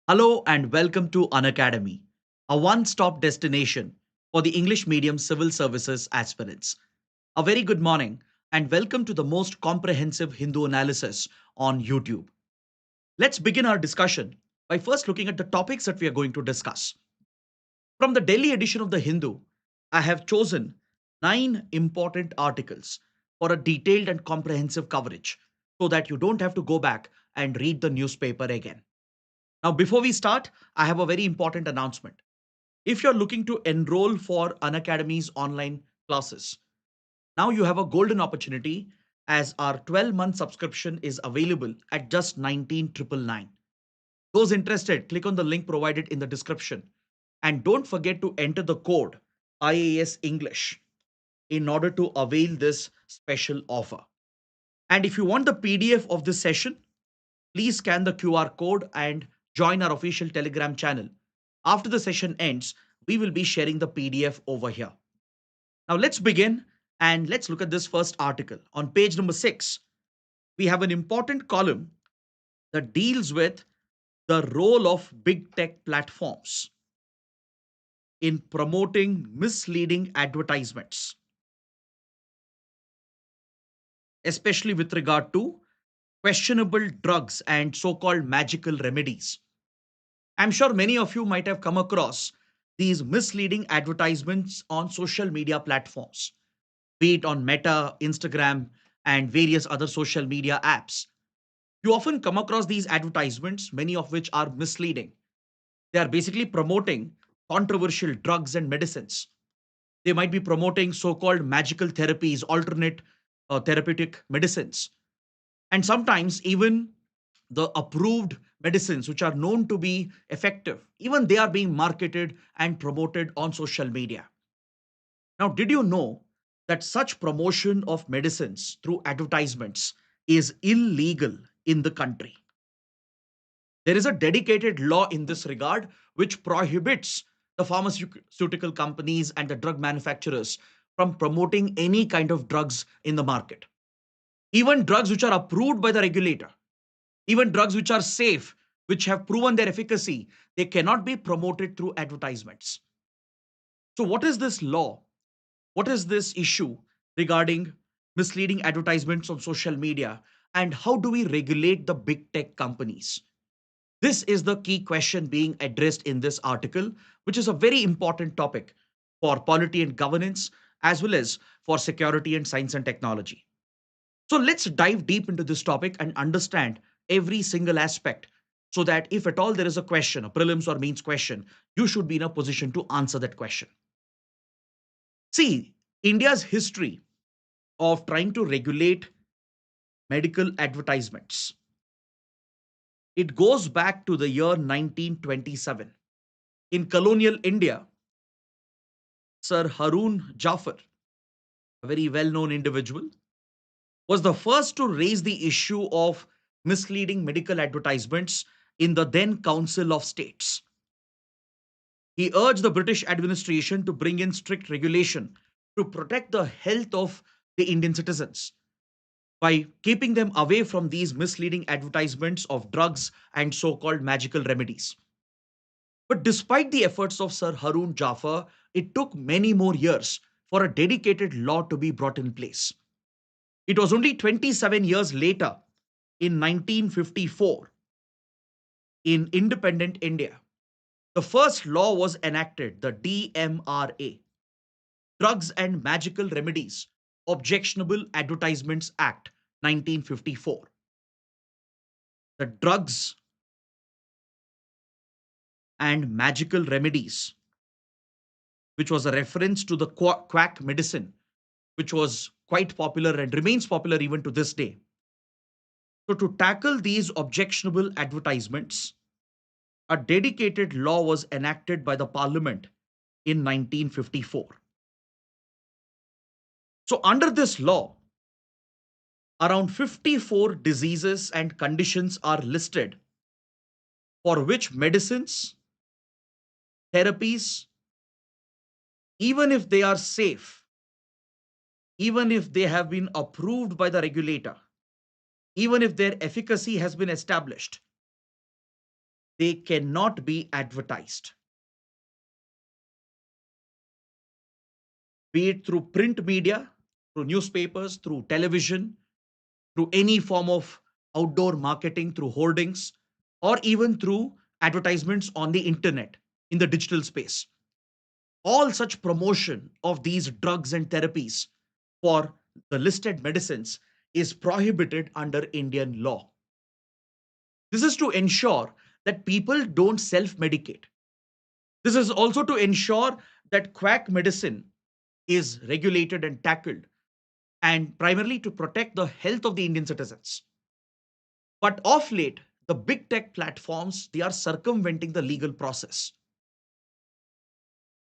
Hello and welcome to Unacademy, a one-stop destination for the English medium civil services aspirants. A very good morning and welcome to the most comprehensive Hindu analysis on YouTube. Let's begin our discussion by first looking at the topics that we are going to discuss. From the Delhi edition of the Hindu, I have chosen 9 important articles for a detailed and comprehensive coverage so that you don't have to go back and read the newspaper again. Now, before we start, I have a very important announcement. If you're looking to enroll for Unacademy's online classes, now you have a golden opportunity as our 12-month subscription is available at just 19,999. Those interested, click on the link provided in the description and don't forget to enter the code IAS English in order to avail this special offer. And if you want the PDF of this session, please scan the QR code and join our official Telegram channel. After the session ends, we will be sharing the PDF over here. Now let's begin and let's look at this first article. On page number 6, we have an important column that deals with the role of big tech platforms in promoting misleading advertisements, especially with regard to questionable drugs and so-called magical remedies. I'm sure many of you might have come across these misleading advertisements on social media platforms, be it on Meta, Instagram, and various other social media apps. You often come across these advertisements, many of which are misleading. They are basically promoting controversial drugs and medicines. They might be promoting so called magical therapies, alternate therapeutic medicines, and sometimes even the approved medicines which are known to be effective, even they are being marketed and promoted on social media. Now, did you know that such promotion of medicines through advertisements is illegal in the country? There is a dedicated law in this regard which prohibits the pharmaceutical companies and the drug manufacturers from promoting any kind of drugs in the market. Even drugs which are approved by the regulator, even drugs which are safe, which have proven their efficacy, they cannot be promoted through advertisements. So, what is this law? What is this issue regarding misleading advertisements on social media? And how do we regulate the big tech companies? This is the key question being addressed in this article, which is a very important topic for polity and governance, as well as for security and science and technology. So let's dive deep into this topic and understand every single aspect so that if at all there is a question, a prelims or means question, you should be in a position to answer that question. See, India's history of trying to regulate medical advertisements, it goes back to the year 1927. In colonial India, Sir Harun Jafar, a very well-known individual, was the first to raise the issue of misleading medical advertisements in the then Council of States. He urged the British administration to bring in strict regulation to protect the health of the Indian citizens by keeping them away from these misleading advertisements of drugs and so called magical remedies. But despite the efforts of Sir Harun Jafar, it took many more years for a dedicated law to be brought in place. It was only 27 years later, in 1954, in independent India, the first law was enacted, the DMRA, Drugs and Magical Remedies Objectionable Advertisements Act 1954. The Drugs and Magical Remedies, which was a reference to the quack medicine, which was quite popular and remains popular even to this day. So, to tackle these objectionable advertisements, a dedicated law was enacted by the Parliament in 1954. So, under this law, around 54 diseases and conditions are listed for which medicines, therapies, even if they are safe, even if they have been approved by the regulator, even if their efficacy has been established, they cannot be advertised, be it through print media, through newspapers, through television, through any form of outdoor marketing, through hoardings, or even through advertisements on the internet in the digital space. All such promotion of these drugs and therapies for the listed medicines is prohibited under Indian law. This is to ensure that people don't self medicate. This is also to ensure that quack medicine is regulated and tackled, and primarily to protect the health of the Indian citizens. But of late, the big tech platforms, they are circumventing the legal process.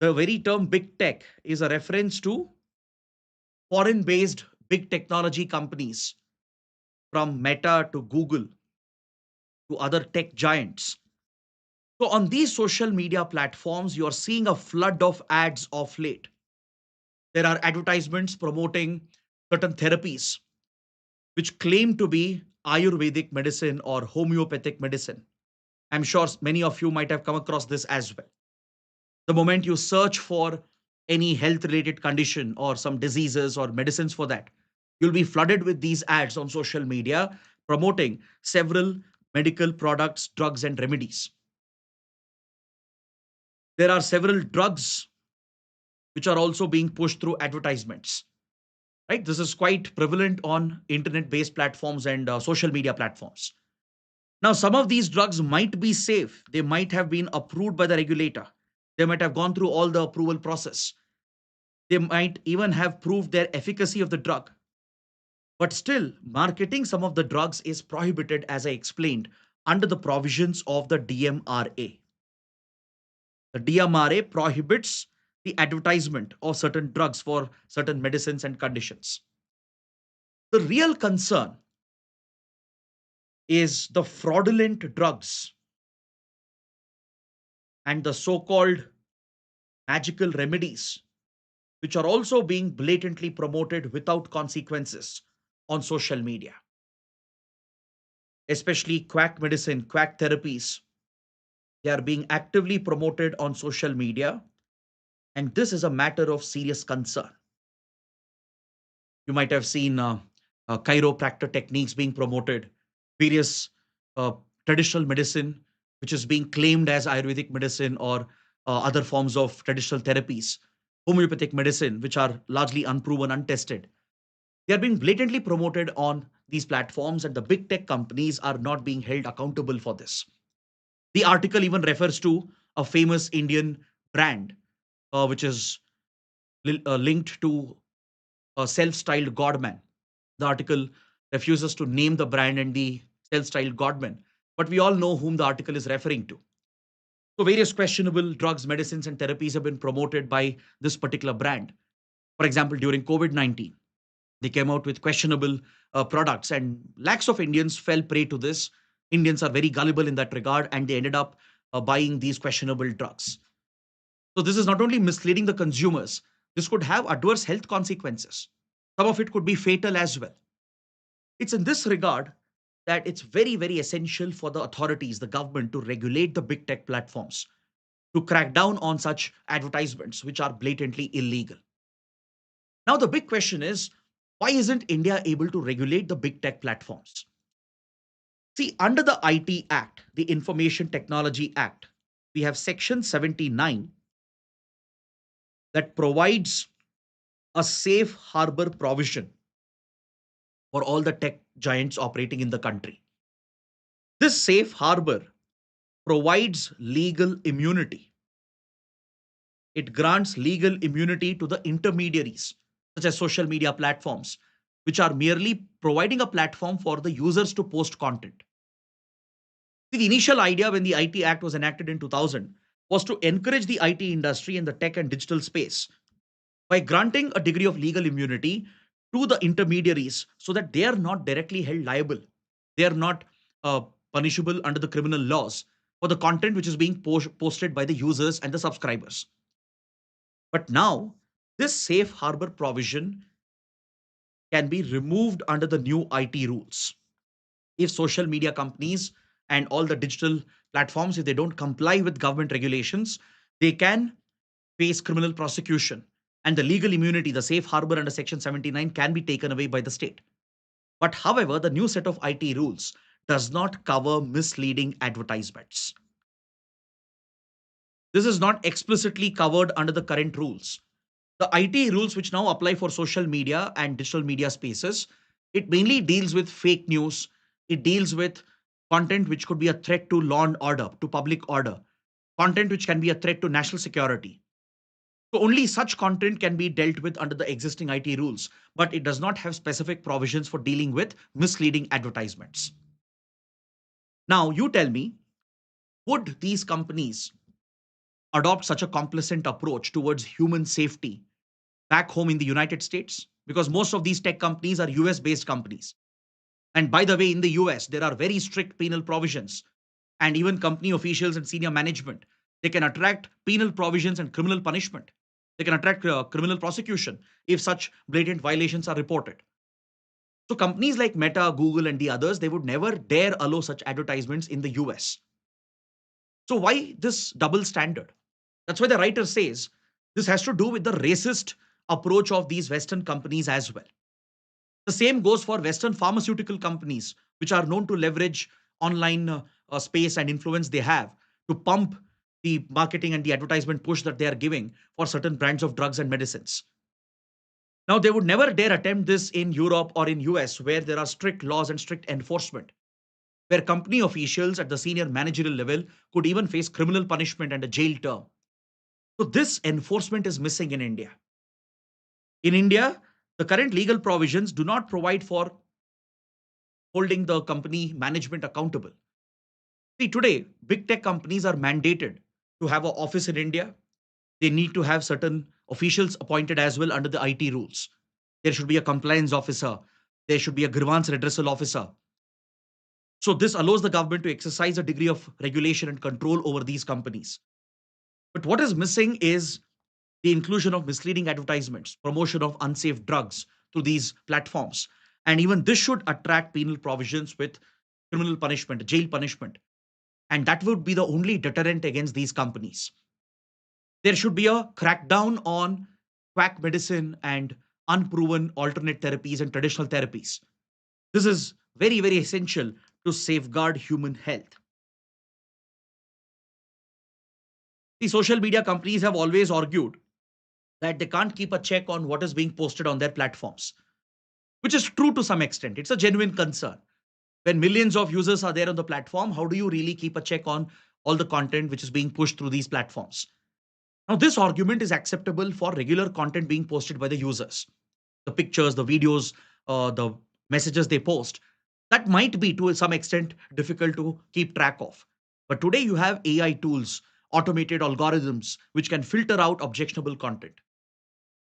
The very term big tech is a reference to foreign based big technology companies from Meta to Google to other tech giants. So, on these social media platforms, you are seeing a flood of ads of late. There are advertisements promoting certain therapies which claim to be Ayurvedic medicine or homeopathic medicine. I'm sure many of you might have come across this as well. The moment you search for any health related condition or some diseases or medicines for that, you'll be flooded with these ads on social media promoting several medical products, drugs, and remedies. There are several drugs which are also being pushed through advertisements. Right? This is quite prevalent on internet based platforms and social media platforms. Now, some of these drugs might be safe. They might have been approved by the regulator. They might have gone through all the approval process. They might even have proved their efficacy of the drug. But still, marketing some of the drugs is prohibited, as I explained, under the provisions of the DMRA. The DMRA prohibits the advertisement of certain drugs for certain medicines and conditions. The real concern is the fraudulent drugs and the so called magical remedies, which are also being blatantly promoted without consequences on social media, especially quack medicine, quack therapies. They are being actively promoted on social media, and this is a matter of serious concern. You might have seen chiropractor techniques being promoted, various uh, traditional medicine, which is being claimed as Ayurvedic medicine or other forms of traditional therapies, homeopathic medicine, which are largely unproven, untested. They are being blatantly promoted on these platforms, and the big tech companies are not being held accountable for this. The article even refers to a famous Indian brand, which is linked to a self styled godman. The article refuses to name the brand and the self styled godman, but we all know whom the article is referring to. So, various questionable drugs, medicines, and therapies have been promoted by this particular brand. For example, during COVID 19, they came out with questionable products, and lakhs of Indians fell prey to this. Indians are very gullible in that regard, and they ended up buying these questionable drugs. So, this is not only misleading the consumers, this could have adverse health consequences. Some of it could be fatal as well. It's in this regard that it's very, very essential for the authorities, the government, to regulate the big tech platforms, to crack down on such advertisements which are blatantly illegal. Now, the big question is, why isn't India able to regulate the big tech platforms? See, under the IT Act, the Information Technology Act, we have Section 79 that provides a safe harbor provision for all the tech giants operating in the country. This safe harbor provides legal immunity. It grants legal immunity to the intermediaries, such as social media platforms, which are merely providing a platform for the users to post content. See, the initial idea when the IT Act was enacted in 2000 was to encourage the IT industry in the tech and digital space by granting a degree of legal immunity to the intermediaries so that they are not directly held liable. They are not uh, punishable under the criminal laws for the content which is being posted by the users and the subscribers. But now, this safe harbor provision can be removed under the new IT rules. If social media companies and all the digital platforms, if they don't comply with government regulations, they can face criminal prosecution. And the legal immunity, the safe harbor under Section 79, can be taken away by the state. But however, the new set of IT rules does not cover misleading advertisements. This is not explicitly covered under the current rules. The IT rules which now apply for social media and digital media spaces, it mainly deals with fake news. It deals with content which could be a threat to law and order, to public order, content which can be a threat to national security. So only such content can be dealt with under the existing IT rules, but it does not have specific provisions for dealing with misleading advertisements. Now, you tell me, would these companies adopt such a complacent approach towards human safety back home in the United States? Because most of these tech companies are US based companies. And by the way, in the US, there are very strict penal provisions, and even company officials and senior management, they can attract penal provisions and criminal punishment. They can attract criminal prosecution if such blatant violations are reported. So companies like Meta, Google, and the others, they would never dare allow such advertisements in the US. So why this double standard? That's why the writer says this has to do with the racist approach of these Western companies as well. The same goes for Western pharmaceutical companies, which are known to leverage online space and influence they have to pump the marketing and the advertisement push that they are giving for certain brands of drugs and medicines. Now, they would never dare attempt this in Europe or in US, where there are strict laws and strict enforcement, where company officials at the senior managerial level could even face criminal punishment and a jail term. So this enforcement is missing in India. In India, the current legal provisions do not provide for holding the company management accountable. See, today, big tech companies are mandated to have an office in India. They need to have certain officials appointed as well under the IT rules. There should be a compliance officer. There should be a grievance redressal officer. So this allows the government to exercise a degree of regulation and control over these companies. But what is missing is the inclusion of misleading advertisements, promotion of unsafe drugs through these platforms. And even this should attract penal provisions with criminal punishment, jail punishment. And that would be the only deterrent against these companies. There should be a crackdown on quack medicine and unproven alternate therapies and traditional therapies. This is very, very essential to safeguard human health. The social media companies have always argued that they can't keep a check on what is being posted on their platforms, which is true to some extent. It's a genuine concern. When millions of users are there on the platform, how do you really keep a check on all the content which is being pushed through these platforms? Now, this argument is acceptable for regular content being posted by the users. The pictures, the videos, the messages they post, that might be to some extent difficult to keep track of. But today you have AI tools, automated algorithms, which can filter out objectionable content.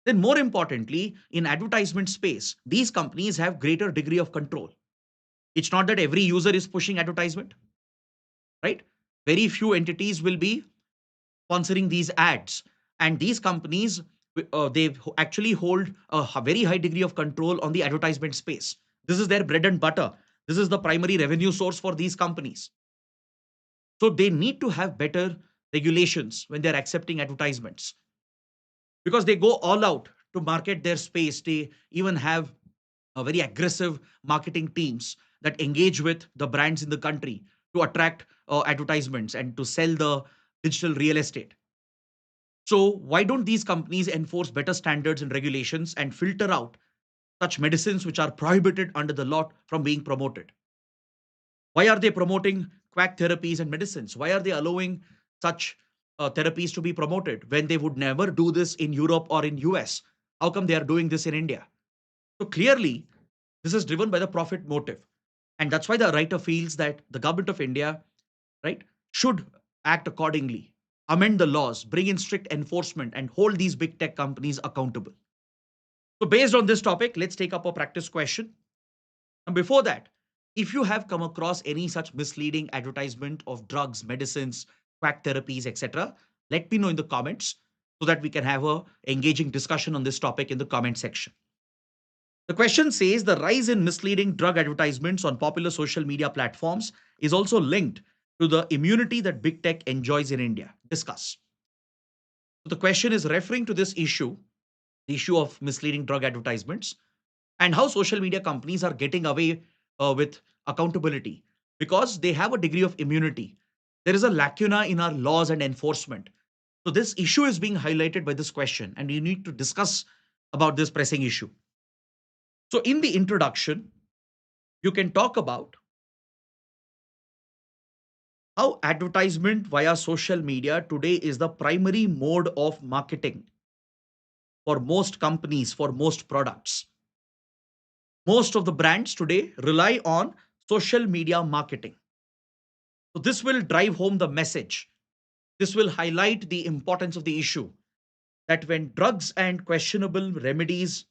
Then more importantly, in advertisement space, these companies have greater degree of control. It's not that every user is pushing advertisement, right? Very few entities will be sponsoring these ads, and these companies, they actually hold a very high degree of control on the advertisement space. This is their bread and butter. This is the primary revenue source for these companies. So they need to have better regulations when they're accepting advertisements, because they go all out to market their space. They even have very aggressive marketing teams that engage with the brands in the country to attract advertisements and to sell the digital real estate. So why don't these companies enforce better standards and regulations and filter out such medicines which are prohibited under the law from being promoted? Why are they promoting quack therapies and medicines? Why are they allowing such therapies to be promoted when they would never do this in Europe or in US? How come they are doing this in India? So clearly, this is driven by the profit motive. And that's why the writer feels that the government of India, right, should act accordingly, amend the laws, bring in strict enforcement, and hold these big tech companies accountable. So, based on this topic, let's take up a practice question. And before that, if you have come across any such misleading advertisement of drugs, medicines, quack therapies, etc., let me know in the comments so that we can have a engaging discussion on this topic in the comment section. The question says the rise in misleading drug advertisements on popular social media platforms is also linked to the immunity that big tech enjoys in India. Discuss. So the question is referring to this issue, the issue of misleading drug advertisements, and how social media companies are getting away with accountability because they have a degree of immunity. There is a lacuna in our laws and enforcement. So this issue is being highlighted by this question, and you need to discuss about this pressing issue. So in the introduction, you can talk about how advertisement via social media today is the primary mode of marketing for most companies, for most products. Most of the brands today rely on social media marketing. So this will drive home the message. This will highlight the importance of the issue that when drugs and questionable remedies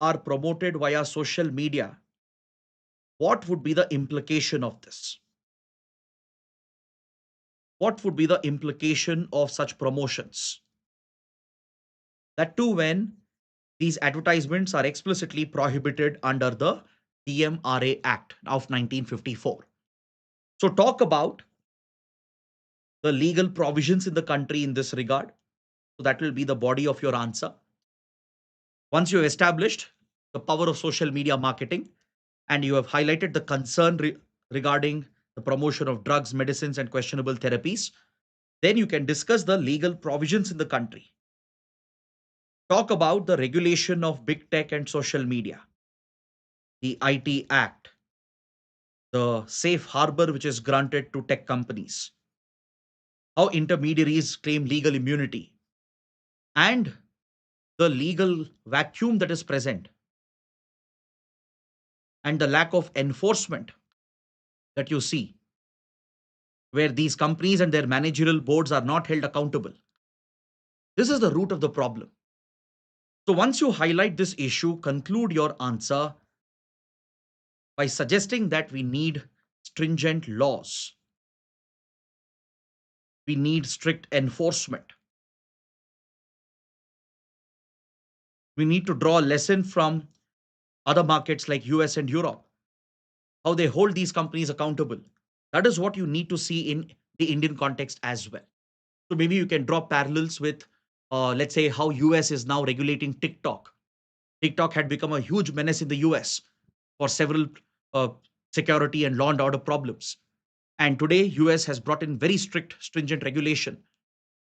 are promoted via social media, what would be the implication of this? What would be the implication of such promotions? That too, when these advertisements are explicitly prohibited under the DMRA Act of 1954. So, talk about the legal provisions in the country in this regard. So, that will be the body of your answer. Once you have established the power of social media marketing and you have highlighted the concern regarding the promotion of drugs, medicines, and questionable therapies, then you can discuss the legal provisions in the country. Talk about the regulation of big tech and social media, the IT Act, the safe harbor which is granted to tech companies, how intermediaries claim legal immunity, and the legal vacuum that is present, and the lack of enforcement that you see, where these companies and their managerial boards are not held accountable. This is the root of the problem. So, once you highlight this issue, conclude your answer by suggesting that we need stringent laws, we need strict enforcement. We need to draw a lesson from other markets like US and Europe, how they hold these companies accountable. That is what you need to see in the Indian context as well. So maybe you can draw parallels with, let's say, how US is now regulating TikTok. TikTok had become a huge menace in the US for several uh, security and law and order problems. And today, US has brought in very strict, stringent regulation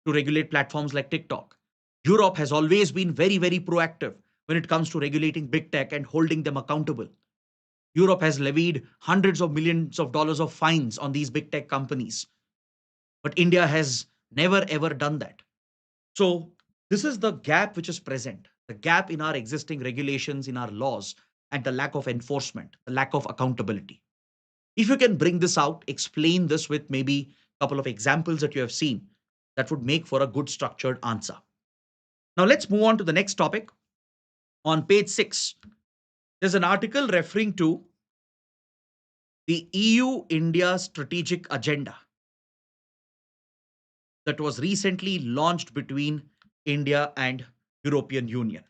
to regulate platforms like TikTok. Europe has always been very, very proactive when it comes to regulating big tech and holding them accountable. Europe has levied hundreds of millions of dollars of fines on these big tech companies. But India has never ever done that. So, this is the gap which is present, the gap in our existing regulations, in our laws, and the lack of enforcement, the lack of accountability. If you can bring this out, explain this with maybe a couple of examples that you have seen, that would make for a good structured answer. Now, let's move on to the next topic. On page 6, there's an article referring to the EU India strategic agenda that was recently launched between India and European Union.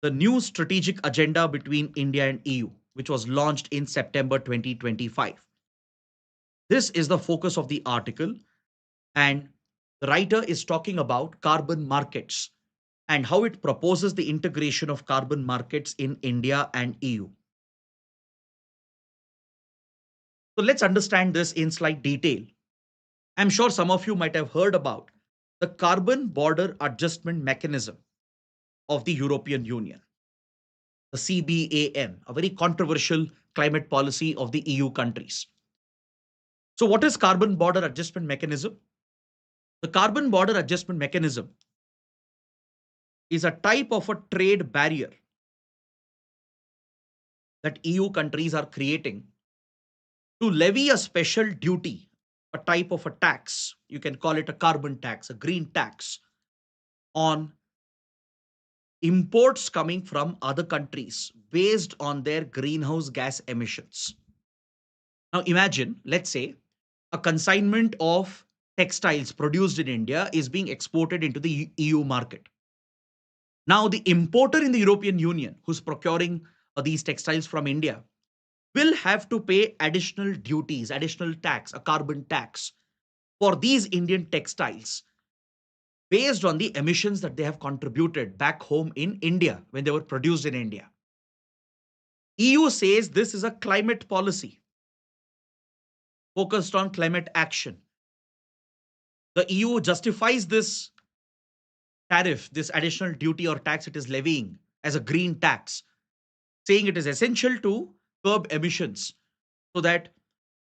The new strategic agenda between India and EU, which was launched in September 2025. This is the focus of the article, and the writer is talking about carbon markets and how it proposes the integration of carbon markets in India and EU. So let's understand this in slight detail. I'm sure some of you might have heard about the carbon border adjustment mechanism of the European Union, the CBAM, a very controversial climate policy of the EU countries. So, what is carbon border adjustment mechanism? The carbon border adjustment mechanism is a type of a trade barrier that EU countries are creating to levy a special duty, a type of a tax. You can call it a carbon tax, a green tax on imports coming from other countries based on their greenhouse gas emissions. Now, imagine, let's say, a consignment of textiles produced in India is being exported into the EU market. Now, the importer in the European Union who's procuring these textiles from India will have to pay additional duties, additional tax, a carbon tax for these Indian textiles based on the emissions that they have contributed back home in India when they were produced in India. EU says this is a climate policy focused on climate action. The EU justifies this tariff, this additional duty or tax it is levying as a green tax, saying it is essential to curb emissions so that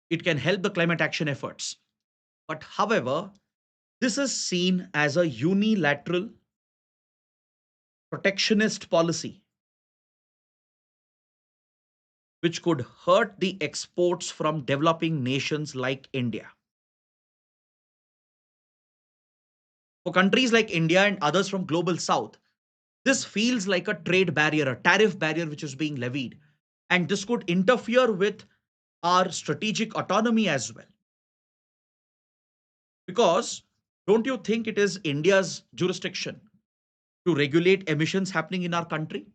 it can help the climate action efforts. But however, this is seen as a unilateral protectionist policy which could hurt the exports from developing nations like India. For countries like India and others from global south, this feels like a trade barrier, a tariff barrier which is being levied. And this could interfere with our strategic autonomy as well. Because don't you think it is India's jurisdiction to regulate emissions happening in our country?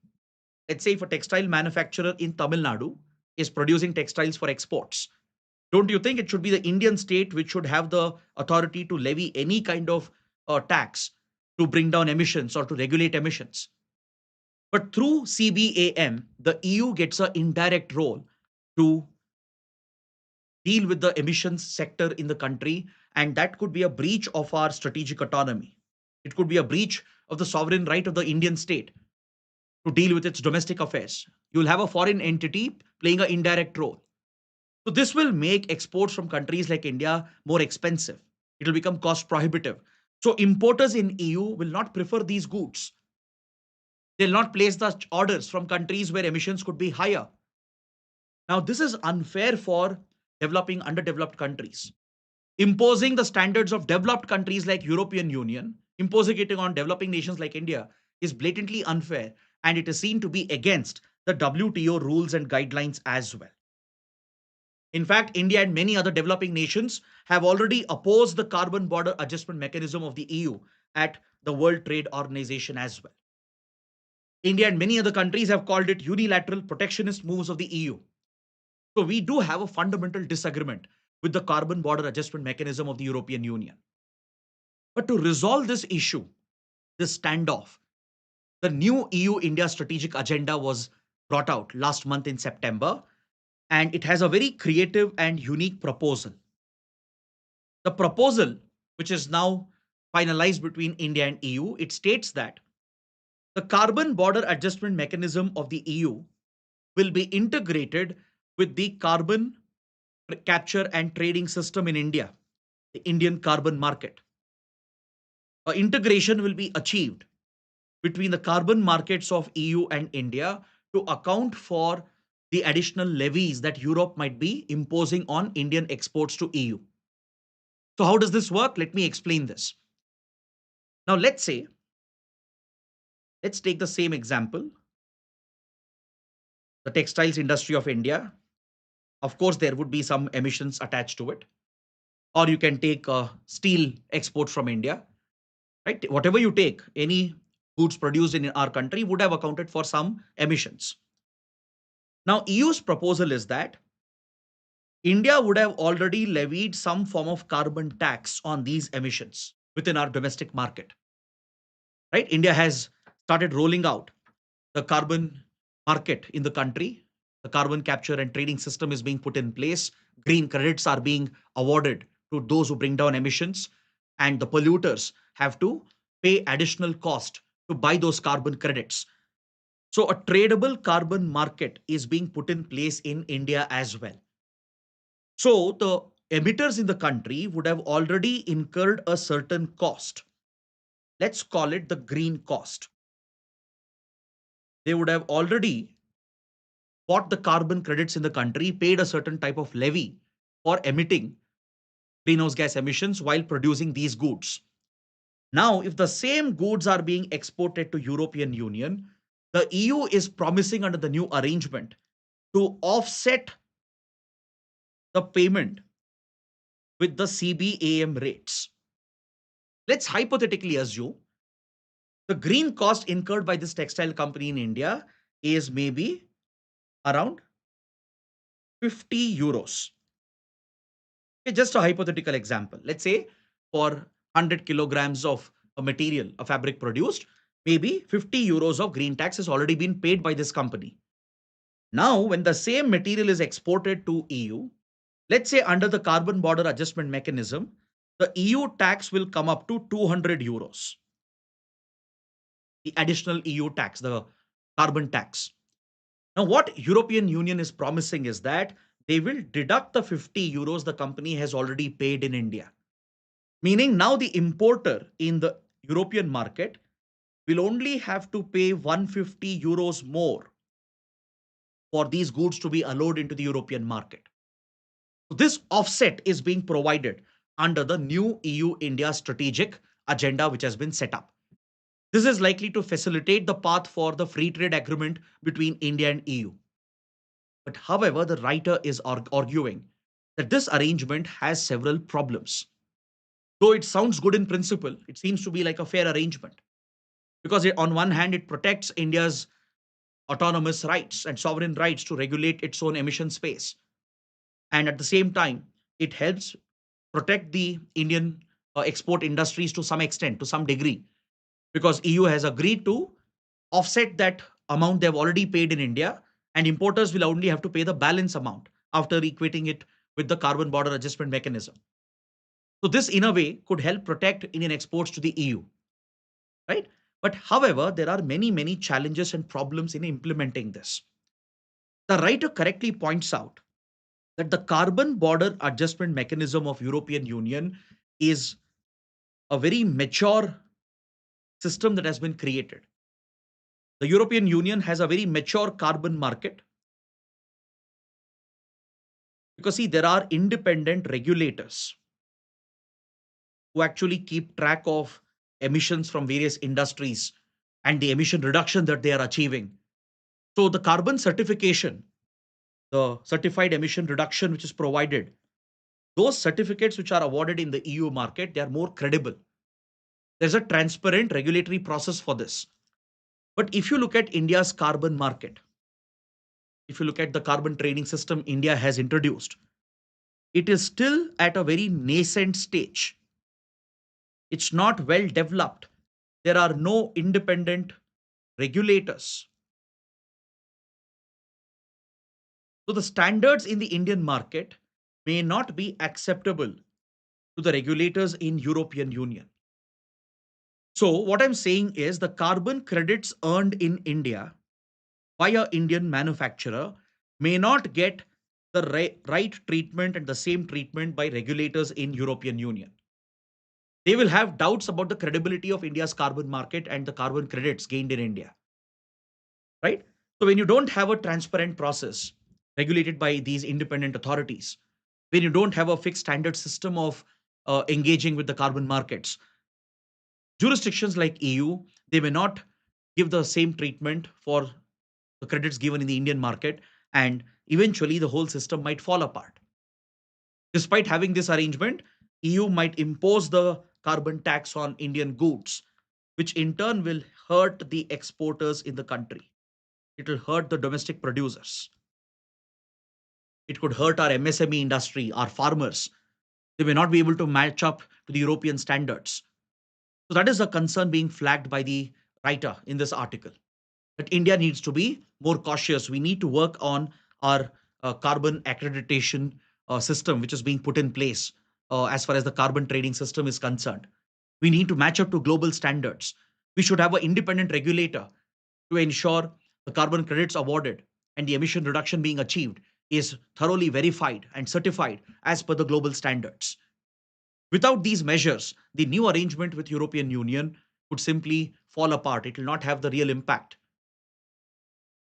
Let's say if a textile manufacturer in Tamil Nadu is producing textiles for exports, don't you think it should be the Indian state which should have the authority to levy any kind of tax to bring down emissions or to regulate emissions? But through CBAM, the EU gets an indirect role to deal with the emissions sector in the country, and that could be a breach of our strategic autonomy. It could be a breach of the sovereign right of the Indian state to deal with its domestic affairs. You'll have a foreign entity playing an indirect role. So this will make exports from countries like India more expensive. It will become cost prohibitive. So importers in EU will not prefer these goods. They'll not place the orders from countries where emissions could be higher. Now, this is unfair for developing underdeveloped countries. Imposing the standards of developed countries like European Union, imposing it on developing nations like India is blatantly unfair, and it is seen to be against the WTO rules and guidelines as well. In fact, India and many other developing nations have already opposed the carbon border adjustment mechanism of the EU at the World Trade Organization as well. India and many other countries have called it unilateral protectionist moves of the EU. So we do have a fundamental disagreement with the carbon border adjustment mechanism of the European Union. But to resolve this issue, this standoff, the new EU India strategic agenda was brought out last month in September, and it has a very creative and unique proposal. The proposal, which is now finalized between India and EU, it states that the carbon border adjustment mechanism of the EU will be integrated with the carbon capture and trading system in India, the Indian carbon market. Integration will be achieved between the carbon markets of EU and India to account for the additional levies that Europe might be imposing on Indian exports to EU. So, how does this work? Let me explain this. Now, let's take the same example, the textiles industry of India. Of course, there would be some emissions attached to it. Or you can take steel export from India, right? Whatever you take, any goods produced in our country would have accounted for some emissions. Now, EU's proposal is that India would have already levied some form of carbon tax on these emissions within our domestic market, right? India has started rolling out the carbon market in the country. The carbon capture and trading system is being put in place. Green credits are being awarded to those who bring down emissions, and the polluters have to pay additional cost to buy those carbon credits. So, a tradable carbon market is being put in place in India as well. So, the emitters in the country would have already incurred a certain cost. Let's call it the green cost. They would have already bought the carbon credits in the country, paid a certain type of levy for emitting greenhouse gas emissions while producing these goods. Now, if the same goods are being exported to European Union, the EU is promising under the new arrangement to offset the payment with the CBAM rates. Let's hypothetically assume The green cost incurred by this textile company in India is maybe around 50 euros. Okay, just a hypothetical example. Let's say for 100 kilograms of a material, a fabric produced, maybe 50 euros of green tax has already been paid by this company. Now, when the same material is exported to EU, let's say under the carbon border adjustment mechanism, the EU tax will come up to 200 euros. The additional EU tax, the carbon tax. Now, what European Union is promising is that they will deduct the 50 euros the company has already paid in India. Meaning now the importer in the European market will only have to pay 150 euros more for these goods to be allowed into the European market. So this offset is being provided under the new EU India strategic agenda which has been set up. This is likely to facilitate the path for the free trade agreement between India and EU. But however, the writer is arguing that this arrangement has several problems. Though it sounds good in principle, it seems to be like a fair arrangement because on one hand, it protects India's autonomous rights and sovereign rights to regulate its own emission space. And at the same time, it helps protect the Indian export industries to some extent, to some degree, because EU has agreed to offset that amount they've already paid in India, and importers will only have to pay the balance amount after equating it with the carbon border adjustment mechanism. So this, in a way, could help protect Indian exports to the EU, right? But however, there are many challenges and problems in implementing this. The writer correctly points out that the carbon border adjustment mechanism of European Union is a very mature system that has been created. The European Union has a very mature carbon market because see, there are independent regulators who actually keep track of emissions from various industries and the emission reduction that they are achieving. So the carbon certification, the certified emission reduction which is provided, those certificates which are awarded in the EU market, they are more credible. There's a transparent regulatory process for this. But if you look at India's carbon market, if you look at the carbon trading system India has introduced, it is still at a very nascent stage. It's not well developed. There are no independent regulators. So the standards in the Indian market may not be acceptable to the regulators in European Union. So what I'm saying is the carbon credits earned in India by a Indian manufacturer may not get the right treatment and the same treatment by regulators in European Union. They will have doubts about the credibility of India's carbon market and the carbon credits gained in India, right? So when you don't have a transparent process regulated by these independent authorities, when you don't have a fixed standard system of engaging with the carbon markets, jurisdictions like EU, they may not give the same treatment for the credits given in the Indian market, and eventually the whole system might fall apart. Despite having this arrangement, EU might impose the carbon tax on Indian goods, which in turn will hurt the exporters in the country. It will hurt the domestic producers. It could hurt our MSME industry, our farmers. They may not be able to match up to the European standards. So that is a concern being flagged by the writer in this article. That India needs to be more cautious. We need to work on our carbon accreditation system, which is being put in place as far as the carbon trading system is concerned. We need to match up to global standards. We should have an independent regulator to ensure the carbon credits awarded and the emission reduction being achieved is thoroughly verified and certified as per the global standards. Without these measures, the new arrangement with European Union would simply fall apart. It will not have the real impact.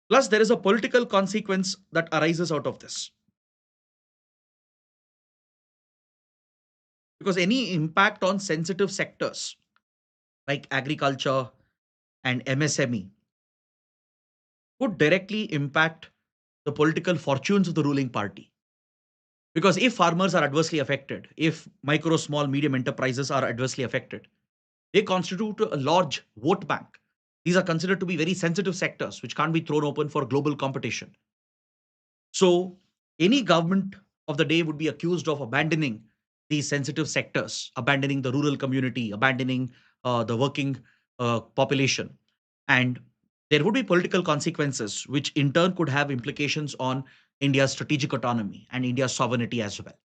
Plus, there is a political consequence that arises out of this. Because any impact on sensitive sectors like agriculture and MSME could directly impact the political fortunes of the ruling party. Because if farmers are adversely affected, if micro, small, medium enterprises are adversely affected, They constitute a large vote bank. These are considered to be very sensitive sectors which can't be thrown open for global competition. So, any government of the day would be accused of abandoning these sensitive sectors, abandoning the rural community, abandoning the working population. And there would be political consequences, which in turn could have implications on India's strategic autonomy and India's sovereignty as well.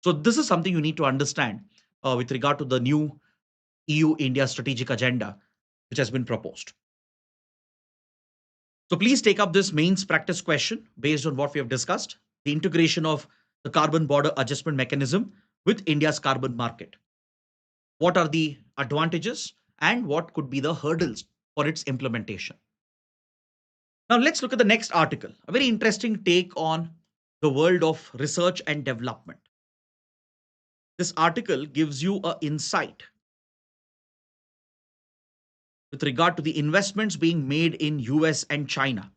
So, this is something you need to understand with regard to the new EU India strategic agenda, which has been proposed. So please take up this mains practice question based on what we have discussed, the integration of the carbon border adjustment mechanism with India's carbon market. What are the advantages and what could be the hurdles for its implementation? Now let's look at the next article, a very interesting take on the world of research and development. This article gives you an insight with regard to the investments being made in US and China.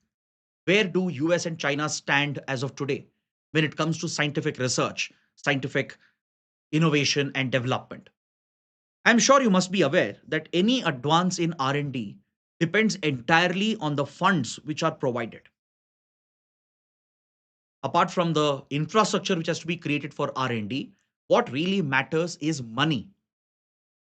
Where do US and China stand as of today when it comes to scientific research, scientific innovation and development? I'm sure you must be aware that any advance in R&D depends entirely on the funds which are provided. Apart from the infrastructure which has to be created for R&D, what really matters is money.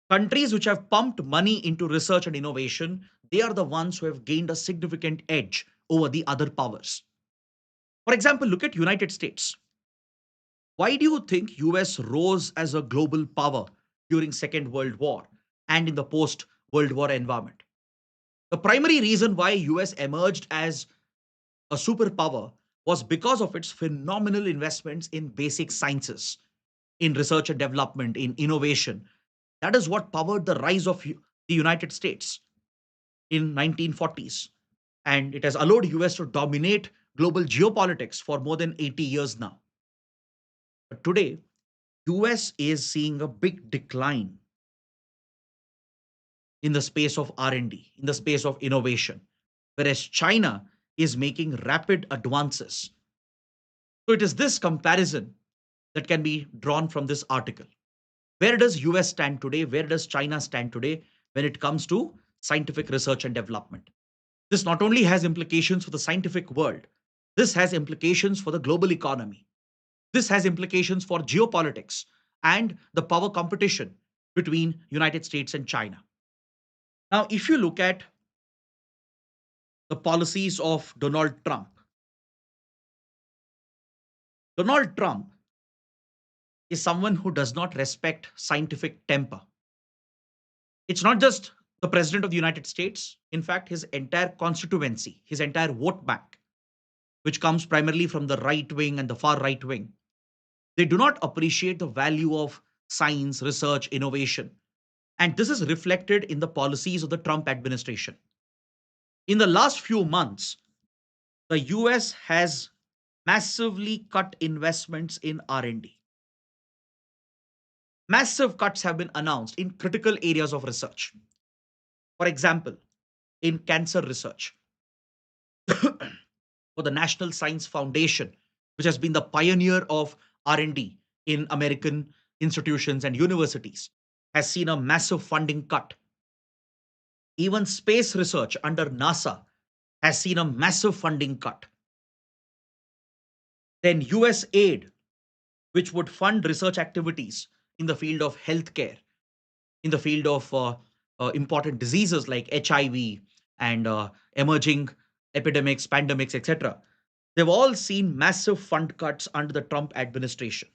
Countries which have pumped money into research and innovation, they are the ones who have gained a significant edge over the other powers. For example, look at United States. Why do you think US rose as a global power during Second World War and in the post World War environment? The primary reason why US emerged as a superpower was because of its phenomenal investments in basic sciences, in research and development, in innovation. That is what powered the rise of the United States in 1940s, and it has allowed US to dominate global geopolitics for more than 80 years now. But today, US is seeing a big decline in the space of R&D, in the space of innovation, whereas China is making rapid advances. So it is this comparison that can be drawn from this article. Where does US stand today? Where does China stand today when it comes to scientific research and development? This not only has implications for the scientific world, this has implications for the global economy. This has implications for geopolitics and the power competition between United States and China. Now, if you look at the policies of Donald Trump is someone who does not respect scientific temper. It's not just the president of the United States. In fact, his entire constituency, his entire vote bank, which comes primarily from the right wing and the far right wing, they do not appreciate the value of science, research, innovation. And this is reflected in the policies of the Trump administration. In the last few months, the US has massively cut investments in R&D. Massive cuts have been announced in critical areas of research. For example, in cancer research, for the National Science Foundation, which has been the pioneer of R&D in American institutions and universities, has seen a massive funding cut. Even space research under NASA has seen a massive funding cut. Then US aid, which would fund research activities in the field of healthcare, in the field of important diseases like HIV and emerging epidemics, pandemics, etc. They've all seen massive fund cuts under the Trump administration.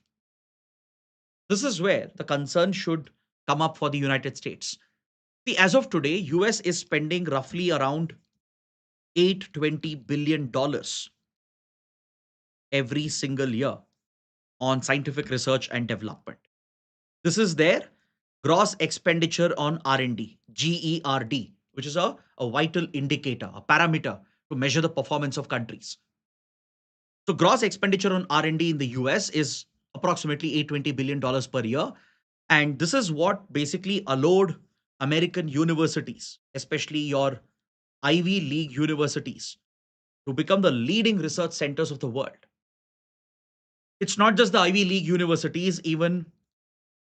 This is where the concern should come up for the United States. See, as of today, US is spending roughly around $820 billion every single year on scientific research and development. This is their gross expenditure on R&D, GERD, which is a vital indicator, a parameter to measure the performance of countries. So gross expenditure on R&D in the US is approximately $820 billion per year. And this is what basically allowed American universities, especially your Ivy League universities, to become the leading research centers of the world. It's not just the Ivy League universities, even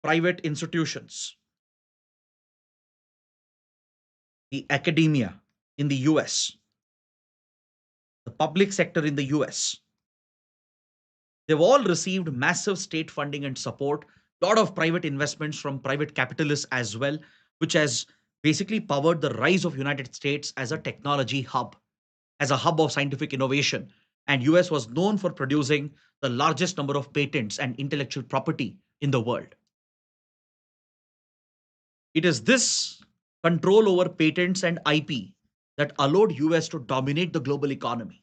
private institutions the academia in the US, the public sector in the US, they've all received massive state funding and support, a lot of private investments from private capitalists as well, which has basically powered the rise of United States as a technology hub, as a hub of scientific innovation. And US was known for producing the largest number of patents and intellectual property in the world. It is this control over patents and IP that allowed US to dominate the global economy.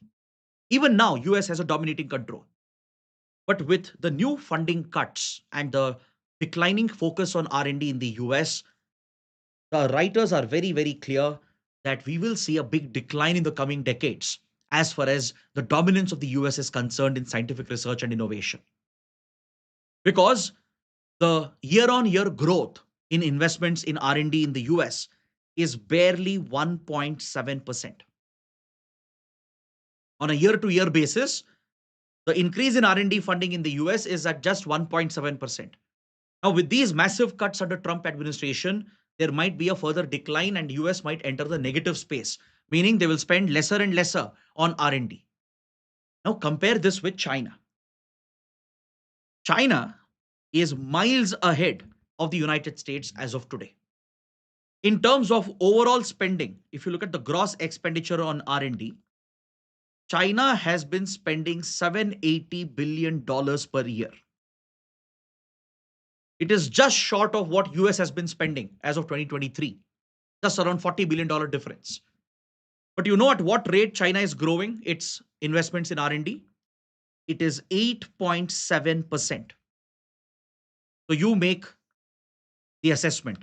Even now, US has a dominating control. But with the new funding cuts and the declining focus on R&D in the US, the writers are very, very clear that we will see a big decline in the coming decades as far as the dominance of the US is concerned in scientific research and innovation. Because the year on year growth in investments in R&D in the US is barely 1.7%. On a year to year basis, the increase in R&D funding in the US is at just 1.7%. Now, with these massive cuts under Trump administration, there might be a further decline and US might enter the negative space, meaning they will spend lesser and lesser on R&D. Now, compare this with China. China is miles ahead of the United States as of today. In terms of overall spending, if you look at the gross expenditure on R&D, China has been spending $780 billion per year. It is just short of what US has been spending as of 2023, just around $40 billion difference. But you know at what rate China is growing its investments in R&D? It is 8.7%. So you make the assessment.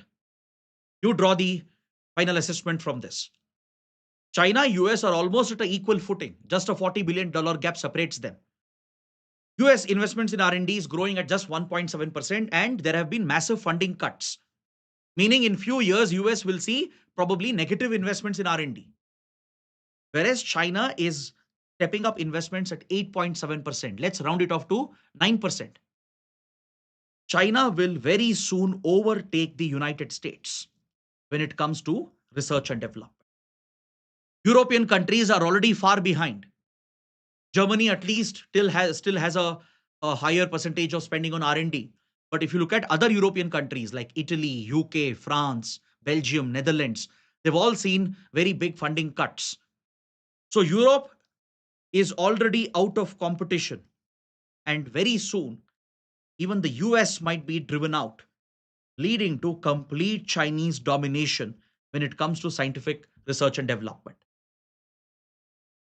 You draw the final assessment from this. China, US are almost at an equal footing. Just a $40 billion gap separates them. US investments in R&D is growing at just 1.7%, and there have been massive funding cuts. Meaning in few years, US will see probably negative investments in R&D. Whereas China is stepping up investments at 8.7%. Let's round it off to 9%. China will very soon overtake the United States when it comes to research and development. European countries are already far behind. Germany at least still has a higher percentage of spending on R&D. But if you look at other European countries like Italy, UK, France, Belgium, Netherlands, they've all seen very big funding cuts. So Europe is already out of competition. And very soon, even the US might be driven out, leading to complete Chinese domination when it comes to scientific research and development.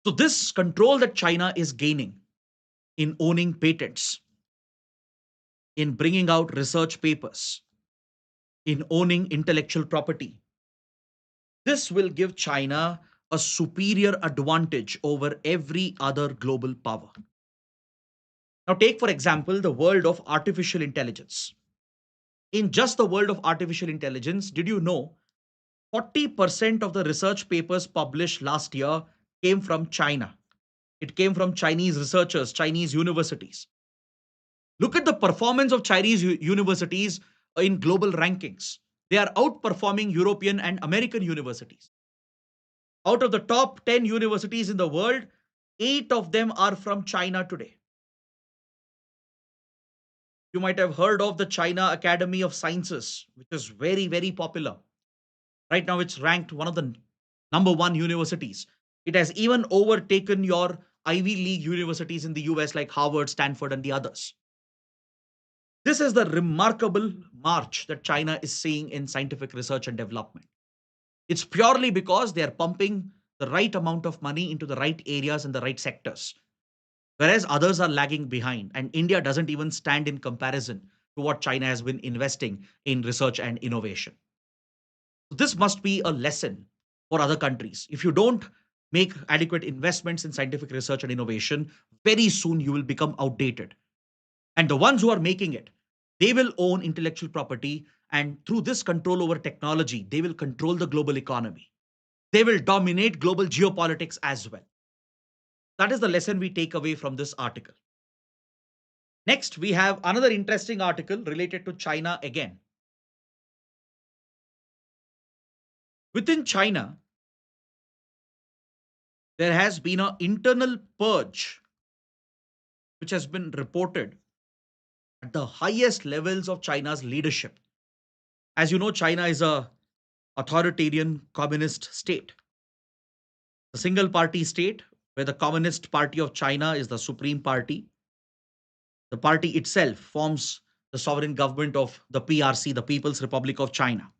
So, this control that China is gaining in owning patents, in bringing out research papers, in owning intellectual property, this will give China a superior advantage over every other global power. Now, take for example the world of artificial intelligence. In just the world of artificial intelligence, did you know 40% of the research papers published last year came from China? It came from Chinese researchers, Chinese universities. Look at the performance of Chinese universities in global rankings. They are outperforming European and American universities. Out of the top 10 universities in the world, 8 of them are from China today. You might have heard of the China Academy of Sciences, which is very, very popular. Right now, it's ranked one of the number one universities. It has even overtaken your Ivy League universities in the US like Harvard, Stanford, and the others. This is the remarkable march that China is seeing in scientific research and development. It's purely because they are pumping the right amount of money into the right areas and the right sectors, whereas others are lagging behind. And India doesn't even stand in comparison to what China has been investing in research and innovation. This must be a lesson for other countries. If you don't make adequate investments in scientific research and innovation, very soon you will become outdated. And the ones who are making it, they will own intellectual property. And through this control over technology, they will control the global economy. They will dominate global geopolitics as well. That is the lesson we take away from this article. Next, we have another interesting article related to China again. Within China, there has been an internal purge which has been reported at the highest levels of China's leadership. As you know, China is a authoritarian communist state, a single party state where the Communist Party of China is the supreme party. The party itself forms the sovereign government of the PRC, the People's Republic of China.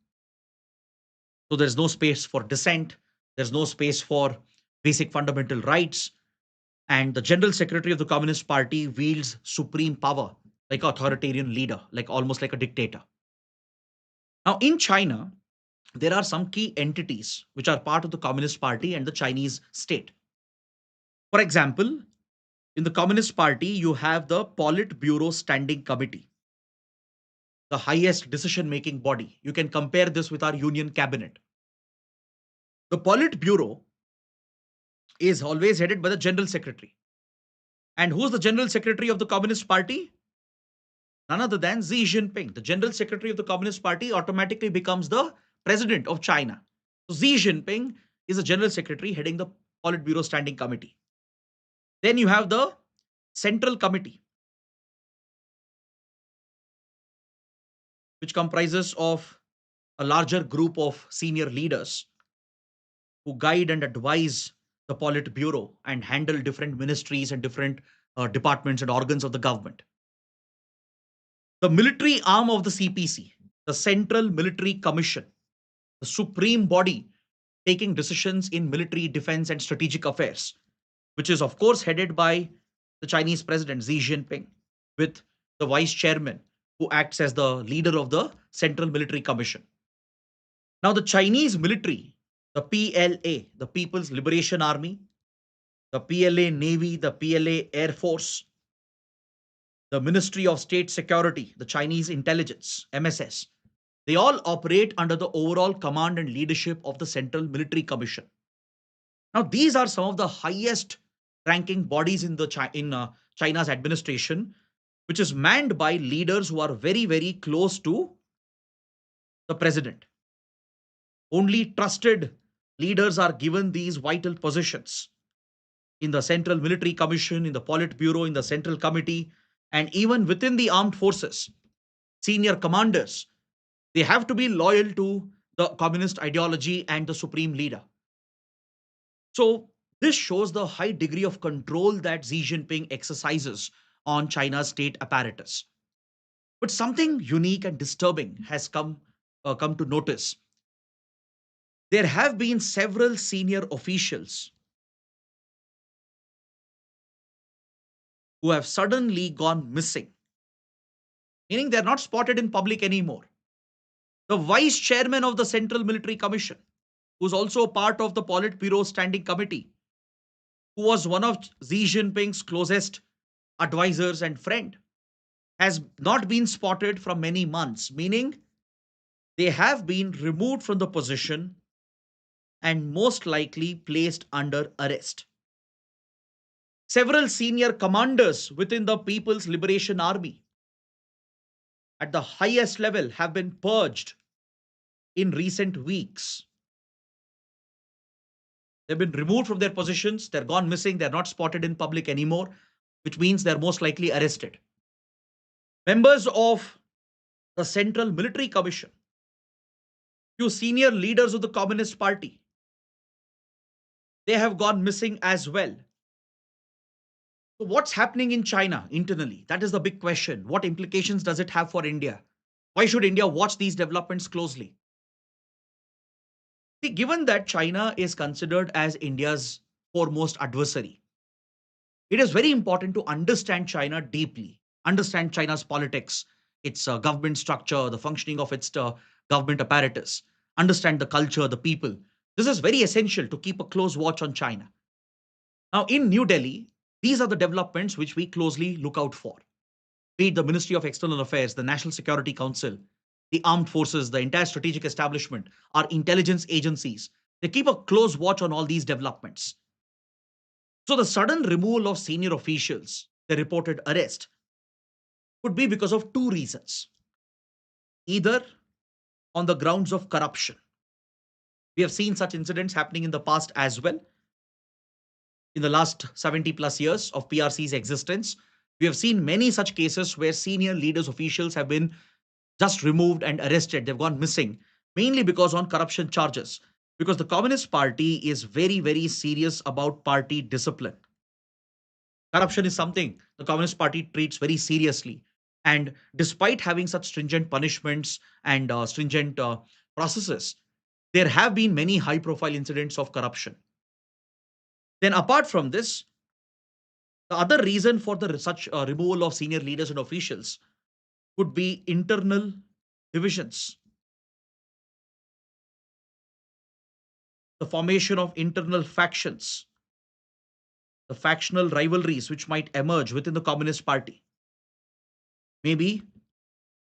So there's no space for dissent, there's no space for basic fundamental rights, and the general secretary of the Communist Party wields supreme power like an authoritarian leader, like almost like a dictator. Now, in China, there are some key entities which are part of the Communist Party and the Chinese state. For example, in the Communist Party, you have the Politburo Standing Committee, the highest decision making body. You can compare this with our union cabinet. The Politburo is always headed by the general secretary. And who's the general secretary of the Communist Party? None other than Xi Jinping. The general secretary of the Communist Party automatically becomes the president of China. So Xi Jinping is the general secretary heading the Politburo Standing Committee. Then you have the Central Committee, which comprises of a larger group of senior leaders who guide and advise the Politburo and handle different ministries and different departments and organs of the government. The military arm of the CPC, the Central Military Commission, the supreme body taking decisions in military, defense, and strategic affairs, which is, of course, headed by the Chinese president Xi Jinping, with the vice chairman who acts as the leader of the Central Military Commission. Now, the Chinese military, the PLA, the People's Liberation Army, the PLA Navy, the PLA Air Force, the Ministry of State Security, the Chinese intelligence, MSS, they all operate under the overall command and leadership of the Central Military Commission. Now, these are some of the highest ranking bodies in China's administration, which is manned by leaders who are very, very close to the president. Only trusted leaders are given these vital positions in the Central Military Commission, in the Politburo, in the Central Committee, and even within the armed forces. Senior commanders, they have to be loyal to the communist ideology and the supreme leader. So, this shows the high degree of control that Xi Jinping exercises on China's state apparatus. But something unique and disturbing has come to notice. There have been several senior officials who have suddenly gone missing, meaning they're not spotted in public anymore. The vice chairman of the Central Military Commission, who's also part of the Politburo Standing Committee, who was one of Xi Jinping's closest advisors and friend, has not been spotted from many months, meaning they have been removed from the position and most likely placed under arrest. Several senior commanders within the People's Liberation Army at the highest level have been purged in recent weeks. They've been removed from their positions, they're gone missing, they're not spotted in public anymore, which means they're most likely arrested. Members of the Central Military Commission, few senior leaders of the Communist Party, they have gone missing as well. So, what's happening in China internally? That is the big question. What implications does it have for India? Why should India watch these developments closely? See, given that China is considered as India's foremost adversary, it is very important to understand China deeply, understand China's politics, its government structure, the functioning of its government apparatus, understand the culture, the people. This is very essential to keep a close watch on China. Now, in New Delhi, these are the developments which we closely look out for. Be it the Ministry of External Affairs, the National Security Council, the armed forces, the entire strategic establishment, our intelligence agencies. They keep a close watch on all these developments. So the sudden removal of senior officials, the reported arrest, could be because of two reasons. Either on the grounds of corruption. We have seen such incidents happening in the past as well. In the last 70 plus years of PRC's existence, we have seen many such cases where senior leaders, officials have been just removed and arrested. They've gone missing, mainly because on corruption charges. Because the Communist Party is very, very serious about party discipline. Corruption is something the Communist Party treats very seriously. And despite having such stringent punishments and stringent processes, there have been many high profile incidents of corruption. Then, apart from this, the other reason for the such removal of senior leaders and officials could be internal divisions, the formation of internal factions, the factional rivalries which might emerge within the Communist Party. Maybe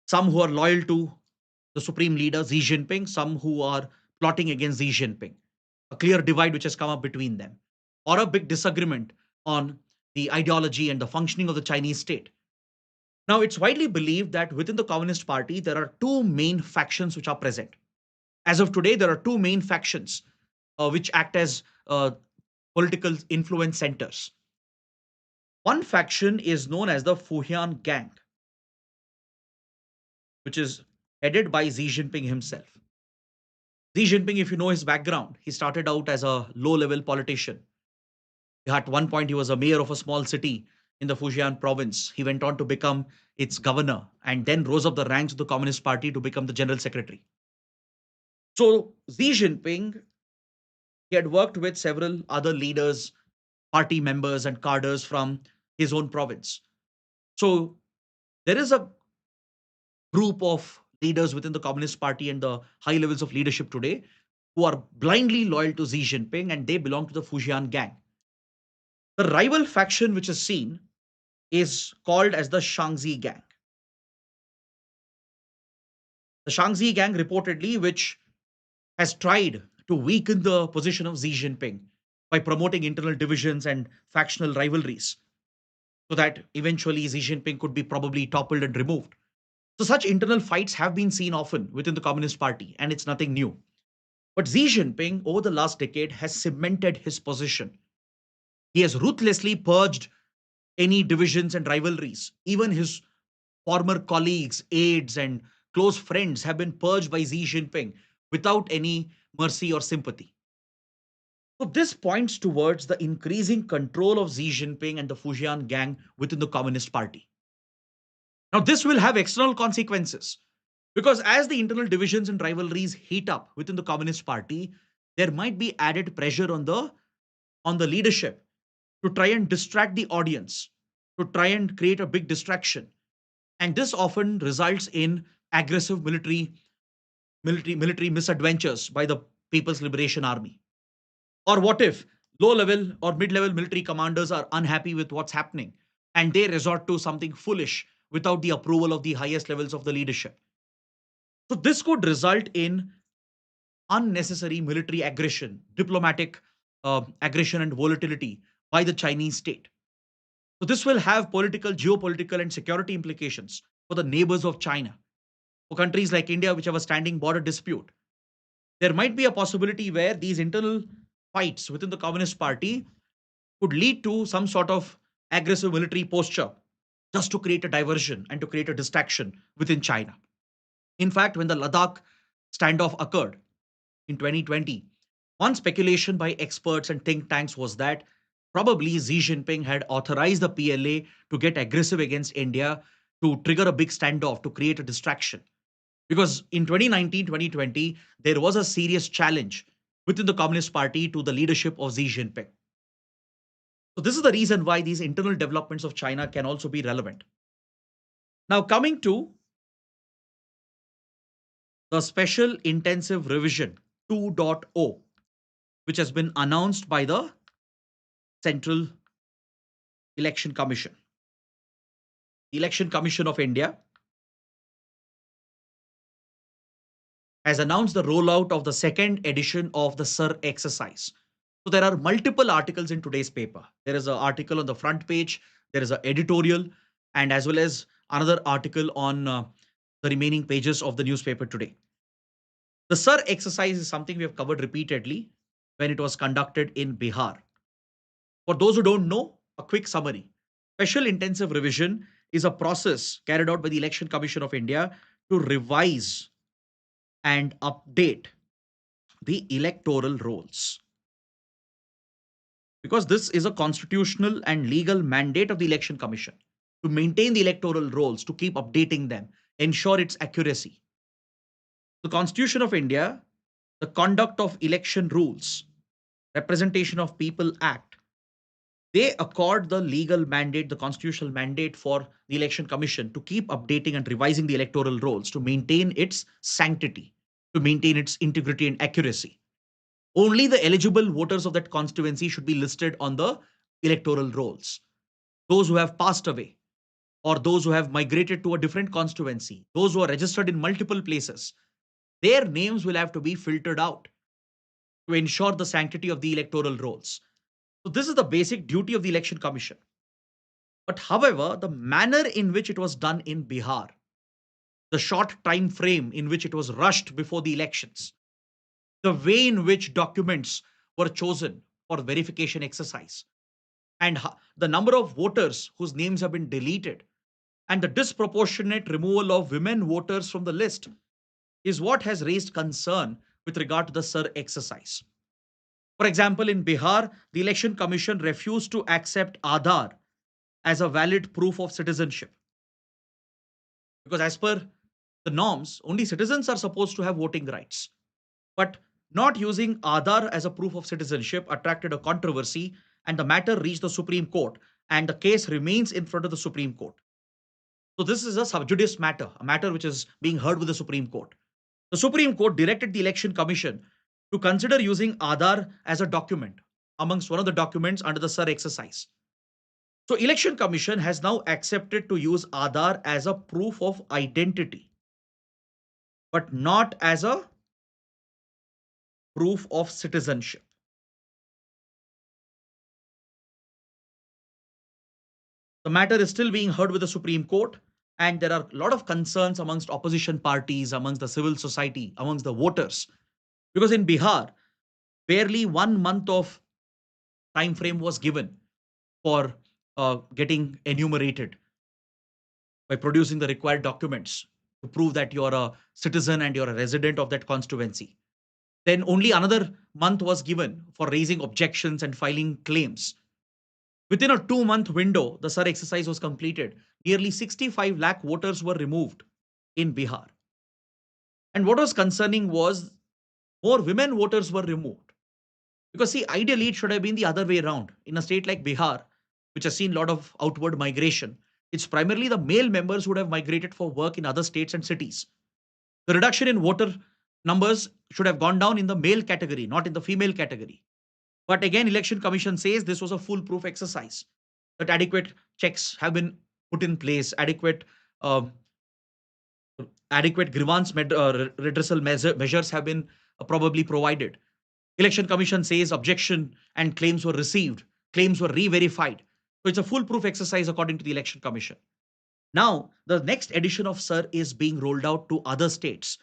some who are loyal to the supreme leader Xi Jinping, some who are plotting against Xi Jinping. A clear divide which has come up between them, or a big disagreement on the ideology and the functioning of the Chinese state. Now, it's widely believed that within the Communist Party, there are two main factions which are present. As of today, there are two main factions which act as political influence centers. One faction is known as the Fujian Gang, which is headed by Xi Jinping himself. Xi Jinping, if you know his background, he started out as a low level politician. At one point, he was a mayor of a small city in the Fujian province. He went on to become its governor and then rose up the ranks of the Communist Party to become the general secretary. So, Xi Jinping, he had worked with several other leaders, party members, and cadres from his own province. So, there is a group of leaders within the Communist Party and the high levels of leadership today who are blindly loyal to Xi Jinping and they belong to the Fujian gang. The rival faction which is seen is called as the Shaanxi gang. The Shaanxi gang reportedly, which has tried to weaken the position of Xi Jinping by promoting internal divisions and factional rivalries so that eventually Xi Jinping could be probably toppled and removed. So such internal fights have been seen often within the Communist Party, and it's nothing new. But Xi Jinping, over the last decade, has cemented his position. He has ruthlessly purged any divisions and rivalries. Even his former colleagues, aides, and close friends have been purged by Xi Jinping without any mercy or sympathy. So, this points towards the increasing control of Xi Jinping and the Fujian gang within the Communist Party. Now, this will have external consequences because as the internal divisions and rivalries heat up within the Communist Party, there might be added pressure on the leadership to try and distract the audience, to try and create a big distraction. And this often results in aggressive military misadventures by the People's Liberation Army. Or what if low level or mid level military commanders are unhappy with what's happening and they resort to something foolish without the approval of the highest levels of the leadership? So, this could result in unnecessary military aggression, diplomatic aggression, and volatility by the Chinese state. So, this will have political, geopolitical, and security implications for the neighbors of China. For countries like India, which have a standing border dispute, there might be a possibility where these internal fights within the Communist Party could lead to some sort of aggressive military posture just to create a diversion and to create a distraction within China. In fact, when the Ladakh standoff occurred in 2020, one speculation by experts and think tanks was that probably Xi Jinping had authorized the PLA to get aggressive against India to trigger a big standoff to create a distraction. Because in 2019, 2020, there was a serious challenge within the Communist Party to the leadership of Xi Jinping. So, this is the reason why these internal developments of China can also be relevant. Now, coming to the Special Intensive Revision 2.0, which has been announced by the Central Election Commission. The Election Commission of India has announced the rollout of the second edition of the SIR exercise. So there are multiple articles in today's paper. There is an article on the front page, there is an editorial, and as well as another article on the remaining pages of the newspaper today. The SIR exercise is something we have covered repeatedly when it was conducted in Bihar. For those who don't know, a quick summary. Special intensive revision is a process carried out by the Election Commission of India to revise and update the electoral rolls. Because this is a constitutional and legal mandate of the Election Commission to maintain the electoral rolls, to keep updating them, ensure its accuracy. The Constitution of India, the Conduct of Election Rules, Representation of People Act, they accord the legal mandate, the constitutional mandate for the Election Commission to keep updating and revising the electoral rolls to maintain its sanctity, to maintain its integrity and accuracy. Only the eligible voters of that constituency should be listed on the electoral rolls. Those who have passed away, or those who have migrated to a different constituency, those who are registered in multiple places, their names will have to be filtered out to ensure the sanctity of the electoral rolls. So, this is the basic duty of the Election Commission. But however, the manner in which it was done in Bihar, the short time frame in which it was rushed before the elections, the way in which documents were chosen for verification exercise, and the number of voters whose names have been deleted, and the disproportionate removal of women voters from the list is what has raised concern with regard to the SIR exercise. For example, in Bihar, the Election Commission refused to accept Aadhaar as a valid proof of citizenship. Because as per the norms, only citizens are supposed to have voting rights. But not using Aadhaar as a proof of citizenship attracted a controversy, and the matter reached the Supreme Court, and the case remains in front of the Supreme Court. So this is a sub judice matter, a matter which is being heard with the Supreme Court. The Supreme Court directed the Election Commission to consider using Aadhaar as a document amongst one of the documents under the SIR exercise. So Election Commission has now accepted to use Aadhaar as a proof of identity, but not as a proof of citizenship. The matter is still being heard with the Supreme Court, and there are a lot of concerns amongst opposition parties, amongst the civil society, amongst the voters, because in Bihar, barely 1 month of time frame was given for getting enumerated by producing the required documents to prove that you're a citizen and you're a resident of that constituency. Then only another month was given for raising objections and filing claims. Within a 2 month window, the SIR exercise was completed. Nearly 65 lakh voters were removed in Bihar. And what was concerning was more women voters were removed. Because see, ideally it should have been the other way around. In a state like Bihar, which has seen a lot of outward migration, it's primarily the male members who would have migrated for work in other states and cities. The reduction in voter numbers should have gone down in the male category, not in the female category. But again, Election Commission says this was a foolproof exercise, that adequate checks have been put in place, um, adequate grievance redressal measures have been probably provided. Election Commission says objection and claims were received, claims were re-verified. So it's a foolproof exercise according to the Election Commission. Now, the next edition of SIR is being rolled out to other states,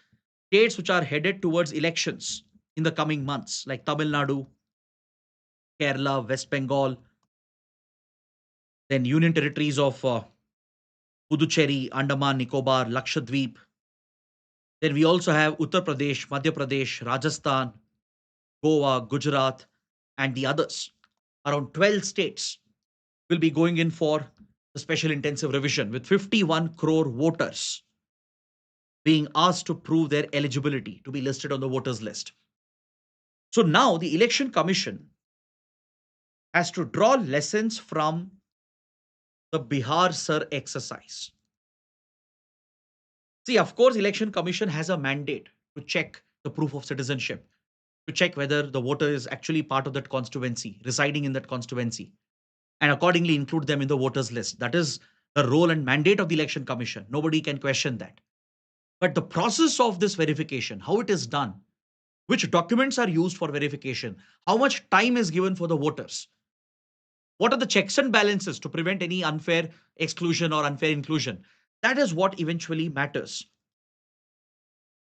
states which are headed towards elections in the coming months, like Tamil Nadu, Kerala, West Bengal, then union territories of Puducherry, Andaman, Nicobar, Lakshadweep. Then we also have Uttar Pradesh, Madhya Pradesh, Rajasthan, Goa, Gujarat, and the others. Around 12 states will be going in for the special intensive revision with 51 crore voters being asked to prove their eligibility to be listed on the voters list. So now the Election Commission has to draw lessons from the Bihar SIR exercise. See, of course, Election Commission has a mandate to check the proof of citizenship, to check whether the voter is actually part of that constituency, residing in that constituency, and accordingly include them in the voters list. That is the role and mandate of the Election Commission. Nobody can question that. But the process of this verification, how it is done, which documents are used for verification, how much time is given for the voters, what are the checks and balances to prevent any unfair exclusion or unfair inclusion, that is what eventually matters.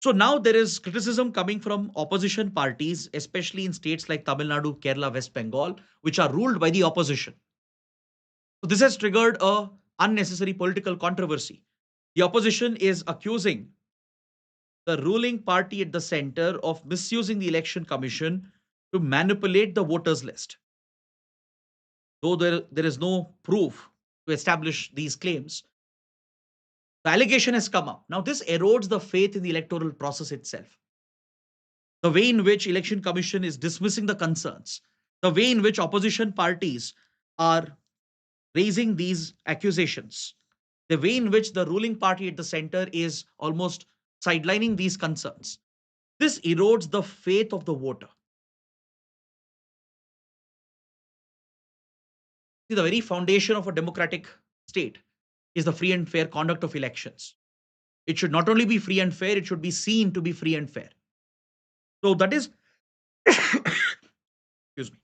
So now there is criticism coming from opposition parties, especially in states like Tamil Nadu, Kerala, West Bengal, which are ruled by the opposition. So this has triggered a unnecessary political controversy. The opposition is accusing the ruling party at the center of misusing the election commission to manipulate the voters list. Though there is no proof to establish these claims, the allegation has come up. Now this erodes the faith in the electoral process itself. The way in which election commission is dismissing the concerns, the way in which opposition parties are raising these accusations, the way in which the ruling party at the center is almost sidelining these concerns. This erodes the faith of the voter. See, the very foundation of a democratic state is the free and fair conduct of elections. It should not only be free and fair, it should be seen to be free and fair. So that is, excuse me.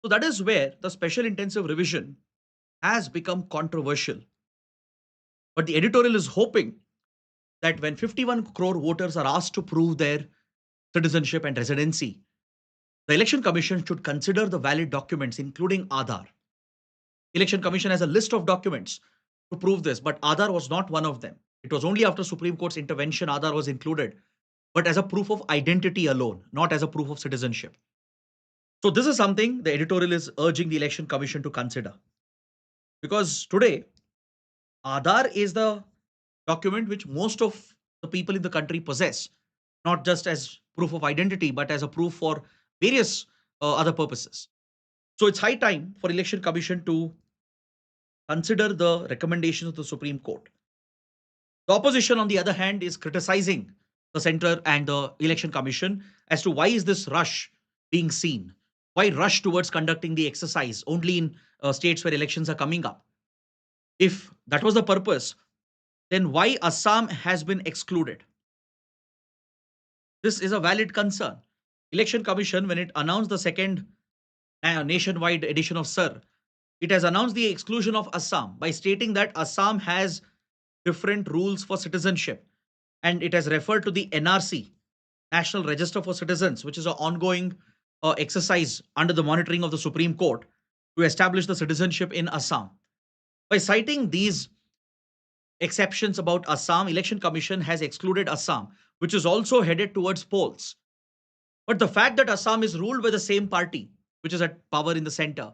So that is where the special intensive revision has become controversial. But the editorial is hoping that when 51 crore voters are asked to prove their citizenship and residency, the Election Commission should consider the valid documents, including Aadhaar. Election Commission has a list of documents to prove this, but Aadhaar was not one of them. It was only after Supreme Court's intervention Aadhaar was included, but as a proof of identity alone, not as a proof of citizenship. So this is something the editorial is urging the Election Commission to consider. Because today, Aadhaar is the document which most of the people in the country possess, not just as proof of identity, but as a proof for various other purposes. So it's high time for Election Commission to consider the recommendations of the Supreme Court. The opposition, on the other hand, is criticizing the center and the Election Commission as to why is this rush being seen? Why rush towards conducting the exercise only in states where elections are coming up? If that was the purpose, then why Assam has been excluded? This is a valid concern. Election Commission, when it announced the second nationwide edition of SIR, it has announced the exclusion of Assam by stating that Assam has different rules for citizenship, and it has referred to the NRC, National Register for Citizens, which is an ongoing exercise under the monitoring of the Supreme Court to establish the citizenship in Assam. By citing these exceptions about Assam, Election Commission has excluded Assam, which is also headed towards polls. But the fact that Assam is ruled by the same party, which is at power in the center,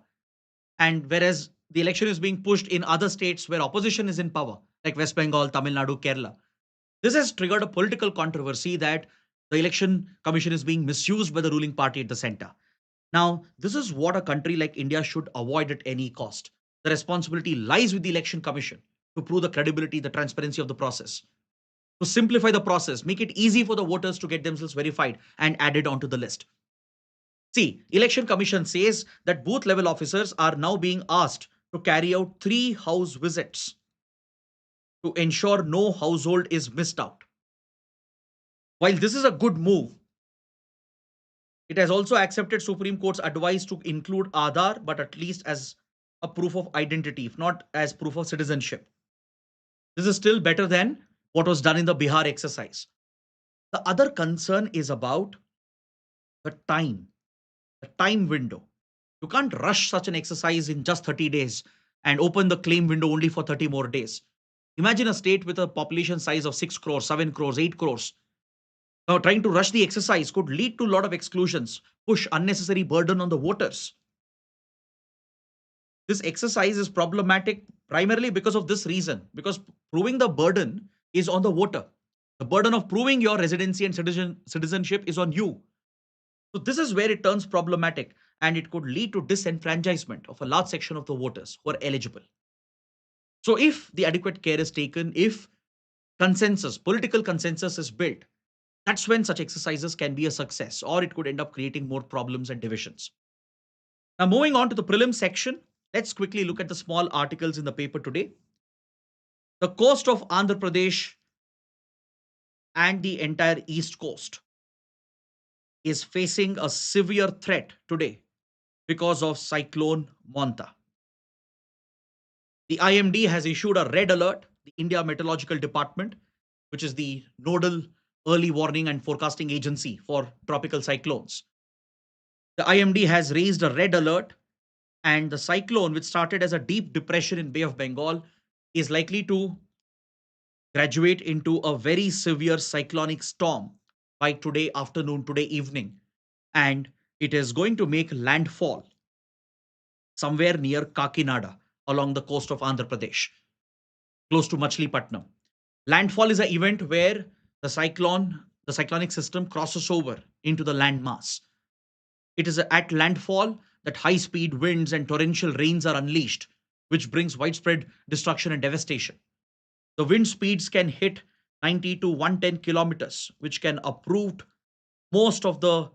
and whereas the election is being pushed in other states where opposition is in power, like West Bengal, Tamil Nadu, Kerala, this has triggered a political controversy that the election commission is being misused by the ruling party at the center. Now, this is what a country like India should avoid at any cost. The responsibility lies with the election commission to prove the credibility, the transparency of the process, to simplify the process, make it easy for the voters to get themselves verified and added onto the list. See, Election Commission says that booth level officers are now being asked to carry out 3 house visits to ensure no household is missed out. While this is a good move, it has also accepted Supreme Court's advice to include Aadhaar, but at least as a proof of identity, if not as proof of citizenship. This is still better than what was done in the Bihar exercise. The other concern is about the time window. You can't rush such an exercise in just 30 days and open the claim window only for 30 more days. Imagine a state with a population size of 6 crores, 7 crores, 8 crores. Now, trying to rush the exercise could lead to a lot of exclusions, push unnecessary burden on the voters. This exercise is problematic primarily because of this reason, because proving the burden is on the voter. The burden of proving your residency and citizenship is on you. So this is where it turns problematic, and it could lead to disenfranchisement of a large section of the voters who are eligible. So if the adequate care is taken, if political consensus is built, that's when such exercises can be a success, or it could end up creating more problems and divisions. Now, moving on to the prelim section, let's quickly look at the small articles in the paper today. The coast of Andhra Pradesh and the entire East Coast is facing a severe threat today because of Cyclone Montha. The IMD has issued a red alert, the India Meteorological Department, which is the nodal early warning and forecasting agency for tropical cyclones. The IMD has raised a red alert, and the cyclone, which started as a deep depression in Bay of Bengal, is likely to graduate into a very severe cyclonic storm by today afternoon, today evening. And it is going to make landfall somewhere near Kakinada along the coast of Andhra Pradesh, close to Machilipatnam. Landfall is an event where the cyclonic system crosses over into the landmass. It is at landfall that high speed winds and torrential rains are unleashed, which brings widespread destruction and devastation. The wind speeds can hit 90 to 110 kilometers, which can uproot most of the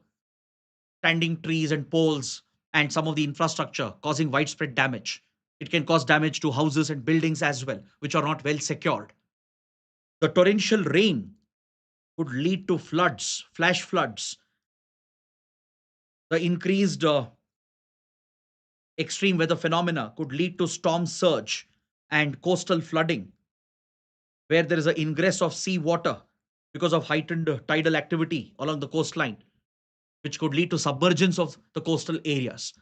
standing trees and poles and some of the infrastructure, causing widespread damage. It can cause damage to houses and buildings as well, which are not well secured. The torrential rain could lead to floods, flash floods. The increased extreme weather phenomena could lead to storm surge and coastal flooding, where there is an ingress of sea water because of heightened tidal activity along the coastline, which could lead to submergence of the coastal areas.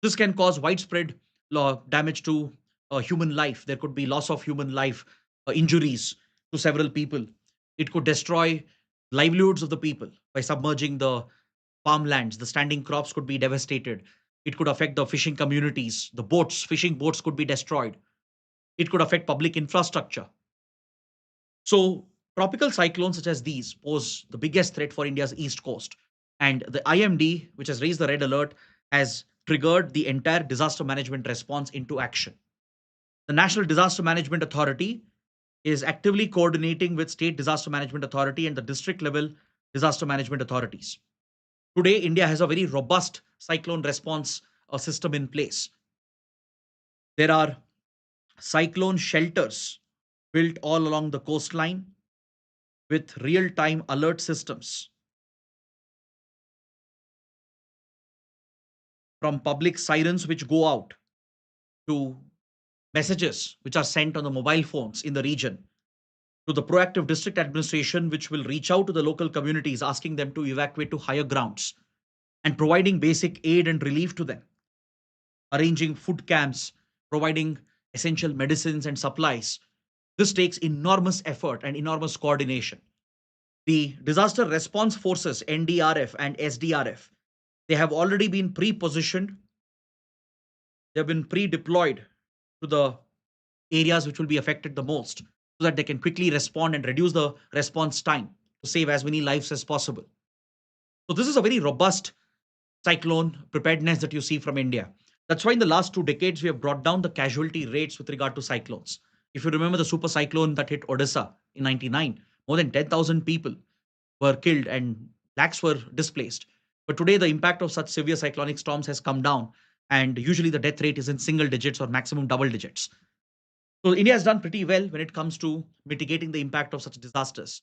This can cause widespread damage to human life. There could be loss of human life, injuries to several people. It could destroy livelihoods of the people by submerging the farmlands. The standing crops could be devastated. It could affect the fishing communities. The boats, fishing boats could be destroyed. It could affect public infrastructure. So, tropical cyclones such as these pose the biggest threat for India's east coast. And the IMD, which has raised the red alert, has triggered the entire disaster management response into action. The National Disaster Management Authority is actively coordinating with State Disaster Management Authority and the district level disaster management authorities. Today, India has a very robust cyclone response system in place. There are cyclone shelters built all along the coastline with real time alert systems from public sirens which go out to messages which are sent on the mobile phones in the region to the proactive district administration, which will reach out to the local communities asking them to evacuate to higher grounds and providing basic aid and relief to them, arranging food camps, providing essential medicines and supplies. This takes enormous effort and enormous coordination. The disaster response forces, NDRF and SDRF, they have already been pre-positioned. They have been pre-deployed to the areas which will be affected the most so that they can quickly respond and reduce the response time to save as many lives as possible. So this is a very robust cyclone preparedness that you see from India. That's why in the last 2 decades, we have brought down the casualty rates with regard to cyclones. If you remember the super cyclone that hit Odisha in 99, more than 10,000 people were killed and lakhs were displaced. But today, the impact of such severe cyclonic storms has come down, and usually the death rate is in single digits or maximum double digits. So India has done pretty well when it comes to mitigating the impact of such disasters.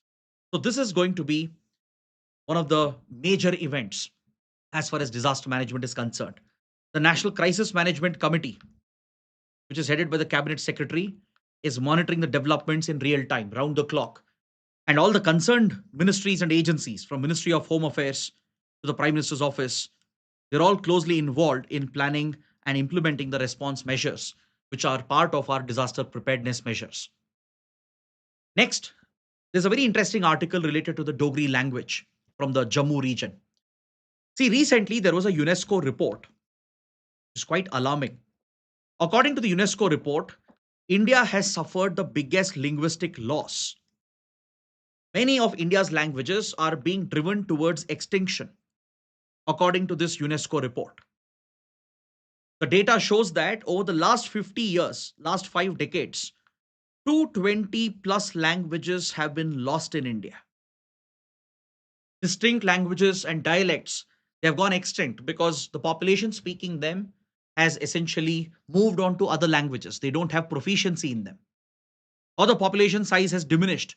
So this is going to be one of the major events as far as disaster management is concerned. The National Crisis Management Committee, which is headed by the Cabinet Secretary, is monitoring the developments in real time, round the clock. And all the concerned ministries and agencies, from Ministry of Home Affairs to the Prime Minister's office, they're all closely involved in planning and implementing the response measures, which are part of our disaster preparedness measures. Next, there's a very interesting article related to the Dogri language from the Jammu region. See, recently there was a UNESCO report, which is quite alarming. According to the UNESCO report, India has suffered the biggest linguistic loss. Many of India's languages are being driven towards extinction, according to this UNESCO report. The data shows that over the last 50 years, last 5 decades, 220 plus languages have been lost in India. Distinct languages and dialects, they have gone extinct because the population speaking them has essentially moved on to other languages. They don't have proficiency in them. Or the population size has diminished.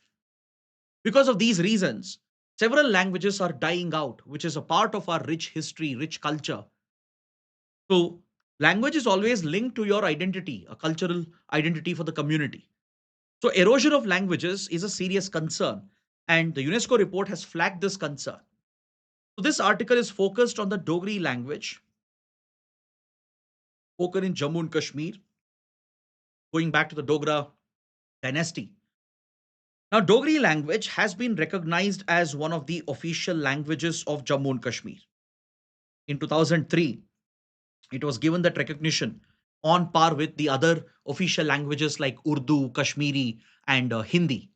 Because of these reasons, several languages are dying out, which is a part of our rich history, rich culture. So, language is always linked to your identity, a cultural identity for the community. So, erosion of languages is a serious concern. And the UNESCO report has flagged this concern. So this article is focused on the Dogri language spoken in Jammu and Kashmir, going back to the Dogra dynasty. Now, Dogri language has been recognized as one of the official languages of Jammu and Kashmir. In 2003, it was given that recognition on par with the other official languages like Urdu, Kashmiri, and Hindi.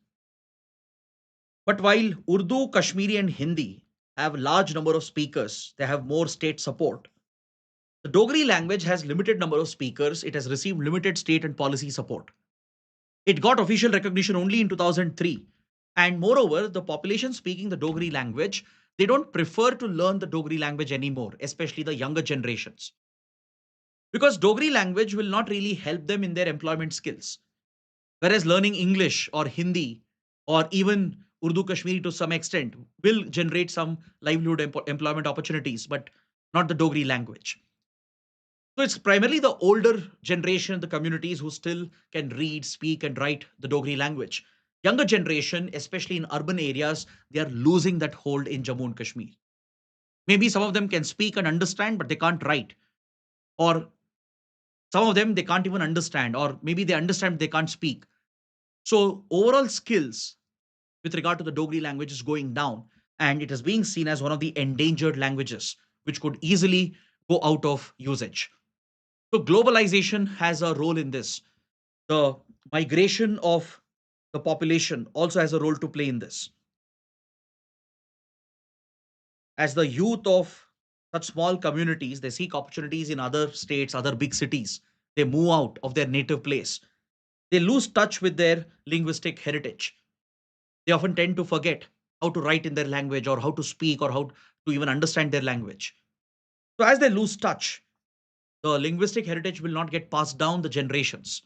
But while Urdu, Kashmiri, and Hindi have large number of speakers, they have more state support. The Dogri language has limited number of speakers. It has received limited state and policy support. It got official recognition only in 2003. And moreover, the population speaking the Dogri language, they don't prefer to learn the Dogri language anymore, especially the younger generations. Because Dogri language will not really help them in their employment skills. Whereas learning English or Hindi or even Urdu Kashmiri to some extent will generate some livelihood employment opportunities, but not the Dogri language. So it's primarily the older generation, the communities who still can read, speak, and write the Dogri language. Younger generation, especially in urban areas, they are losing that hold in Jammu and Kashmir. Maybe some of them can speak and understand, but they can't write. Or some of them they can't even understand, or maybe they understand, they can't speak. So overall skills with regard to the Dogri language is going down, and it is being seen as one of the endangered languages, which could easily go out of usage. So globalization has a role in this. The migration of the population also has a role to play in this. As the youth of such small communities, they seek opportunities in other states, other big cities. They move out of their native place. They lose touch with their linguistic heritage. They often tend to forget how to write in their language or how to speak or how to even understand their language. So as they lose touch, the linguistic heritage will not get passed down the generations.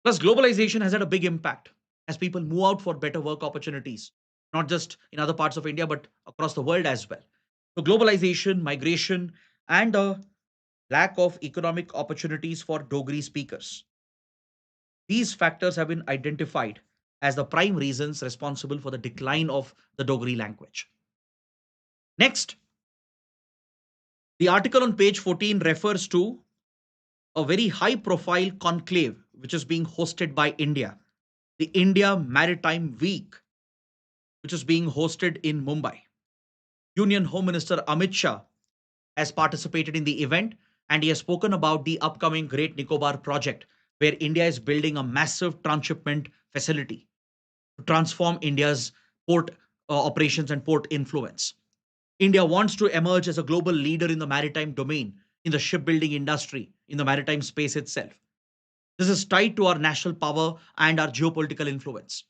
Plus, globalization has had a big impact as people move out for better work opportunities, not just in other parts of India, but across the world as well. So, globalization, migration, and a lack of economic opportunities for Dogri speakers. These factors have been identified as the prime reasons responsible for the decline of the Dogri language. Next, the article on page 14 refers to a very high profile conclave which is being hosted by India, the India Maritime Week, which is being hosted in Mumbai. Union Home Minister Amit Shah has participated in the event, and he has spoken about the upcoming Great Nicobar project, where India is building a massive transshipment facility to transform India's port operations and port influence. India wants to emerge as a global leader in the maritime domain, in the shipbuilding industry, in the maritime space itself. This is tied to our national power and our geopolitical influence.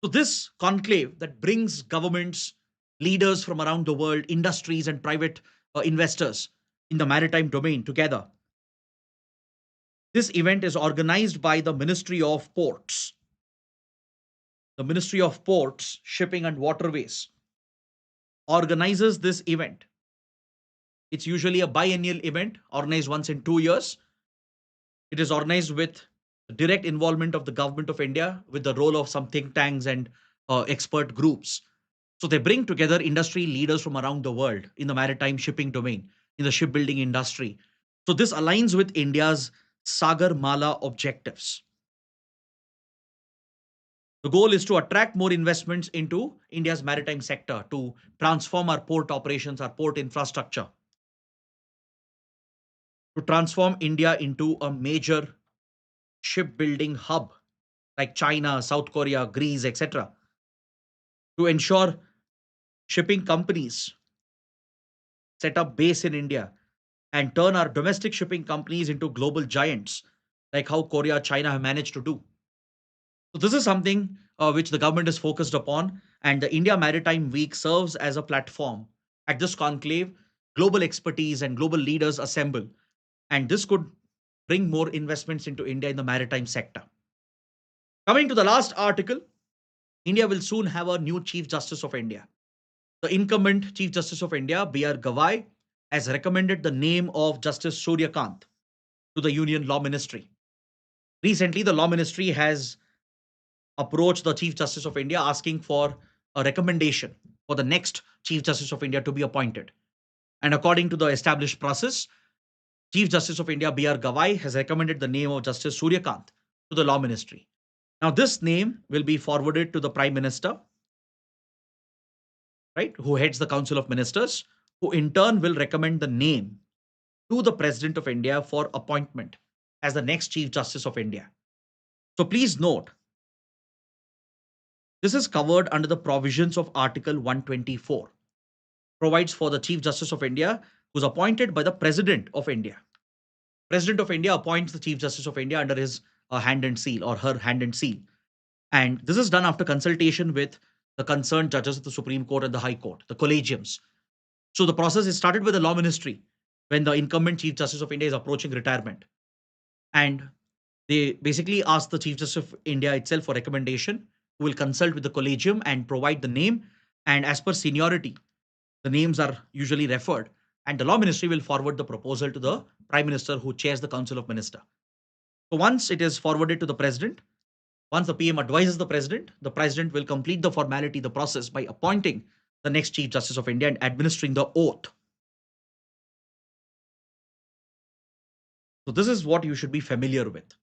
So, this conclave that brings governments, leaders from around the world, industries, and private investors in the maritime domain together. This event is organized by the Ministry of Ports. The Ministry of Ports, Shipping, and Waterways organizes this event. It's usually a biennial event organized once in 2 years. It is organized with direct involvement of the government of India with the role of some think tanks and expert groups. So they bring together industry leaders from around the world in the maritime shipping domain, in the shipbuilding industry. So this aligns with India's Sagar Mala objectives. The goal is to attract more investments into India's maritime sector, to transform our port operations, our port infrastructure, to transform India into a major shipbuilding hub like China, South Korea, Greece, etc., to ensure shipping companies set up base in India and turn our domestic shipping companies into global giants, like how Korea, China have managed to do. So, this is something which the government is focused upon, and the India Maritime Week serves as a platform. At this conclave, global expertise and global leaders assemble, and this could bring more investments into India in the maritime sector. Coming to the last article, India will soon have a new Chief Justice of India. The incumbent Chief Justice of India, B.R. Gavai, has recommended the name of Justice Surya Kant to the Union Law Ministry. Recently, the Law Ministry has approach the Chief Justice of India asking for a recommendation for the next Chief Justice of India to be appointed. And according to the established process, Chief Justice of India B.R. Gawai has recommended the name of Justice Surya Kant to the Law Ministry. Now, this name will be forwarded to the Prime Minister, right, who heads the Council of Ministers, who in turn will recommend the name to the President of India for appointment as the next Chief Justice of India. So please note, this is covered under the provisions of Article 124, provides for the Chief Justice of India who's appointed by the President of India. President of India appoints the Chief Justice of India under his hand and seal or her hand and seal. And this is done after consultation with the concerned judges of the Supreme Court and the High Court, the collegiums. So the process is started with the Law Ministry when the incumbent Chief Justice of India is approaching retirement. And they basically ask the Chief Justice of India itself for recommendation, who will consult with the collegium and provide the name. And as per seniority, the names are usually referred. And the Law Ministry will forward the proposal to the Prime Minister who chairs the Council of Ministers. So once it is forwarded to the President, once the PM advises the President will complete the formality, the process by appointing the next Chief Justice of India and administering the oath. So this is what you should be familiar with.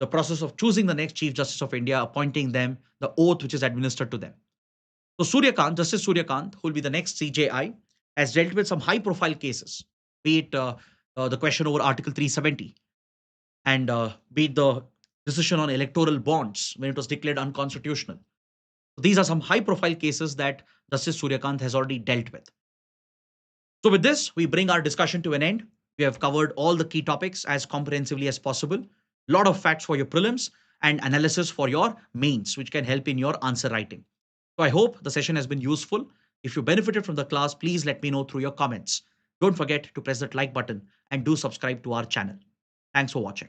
The process of choosing the next Chief Justice of India, appointing them, the oath which is administered to them. So Surya Kant, Justice Surya Kant, who will be the next CJI, has dealt with some high-profile cases, be it the question over Article 370 and be it the decision on electoral bonds when it was declared unconstitutional. These are some high-profile cases that Justice Surya Kant has already dealt with. So with this, we bring our discussion to an end. We have covered all the key topics as comprehensively as possible. A lot of facts for your prelims and analysis for your mains, which can help in your answer writing. So I hope the session has been useful. If you benefited from the class, please let me know through your comments. Don't forget to press that like button and do subscribe to our channel. Thanks for watching.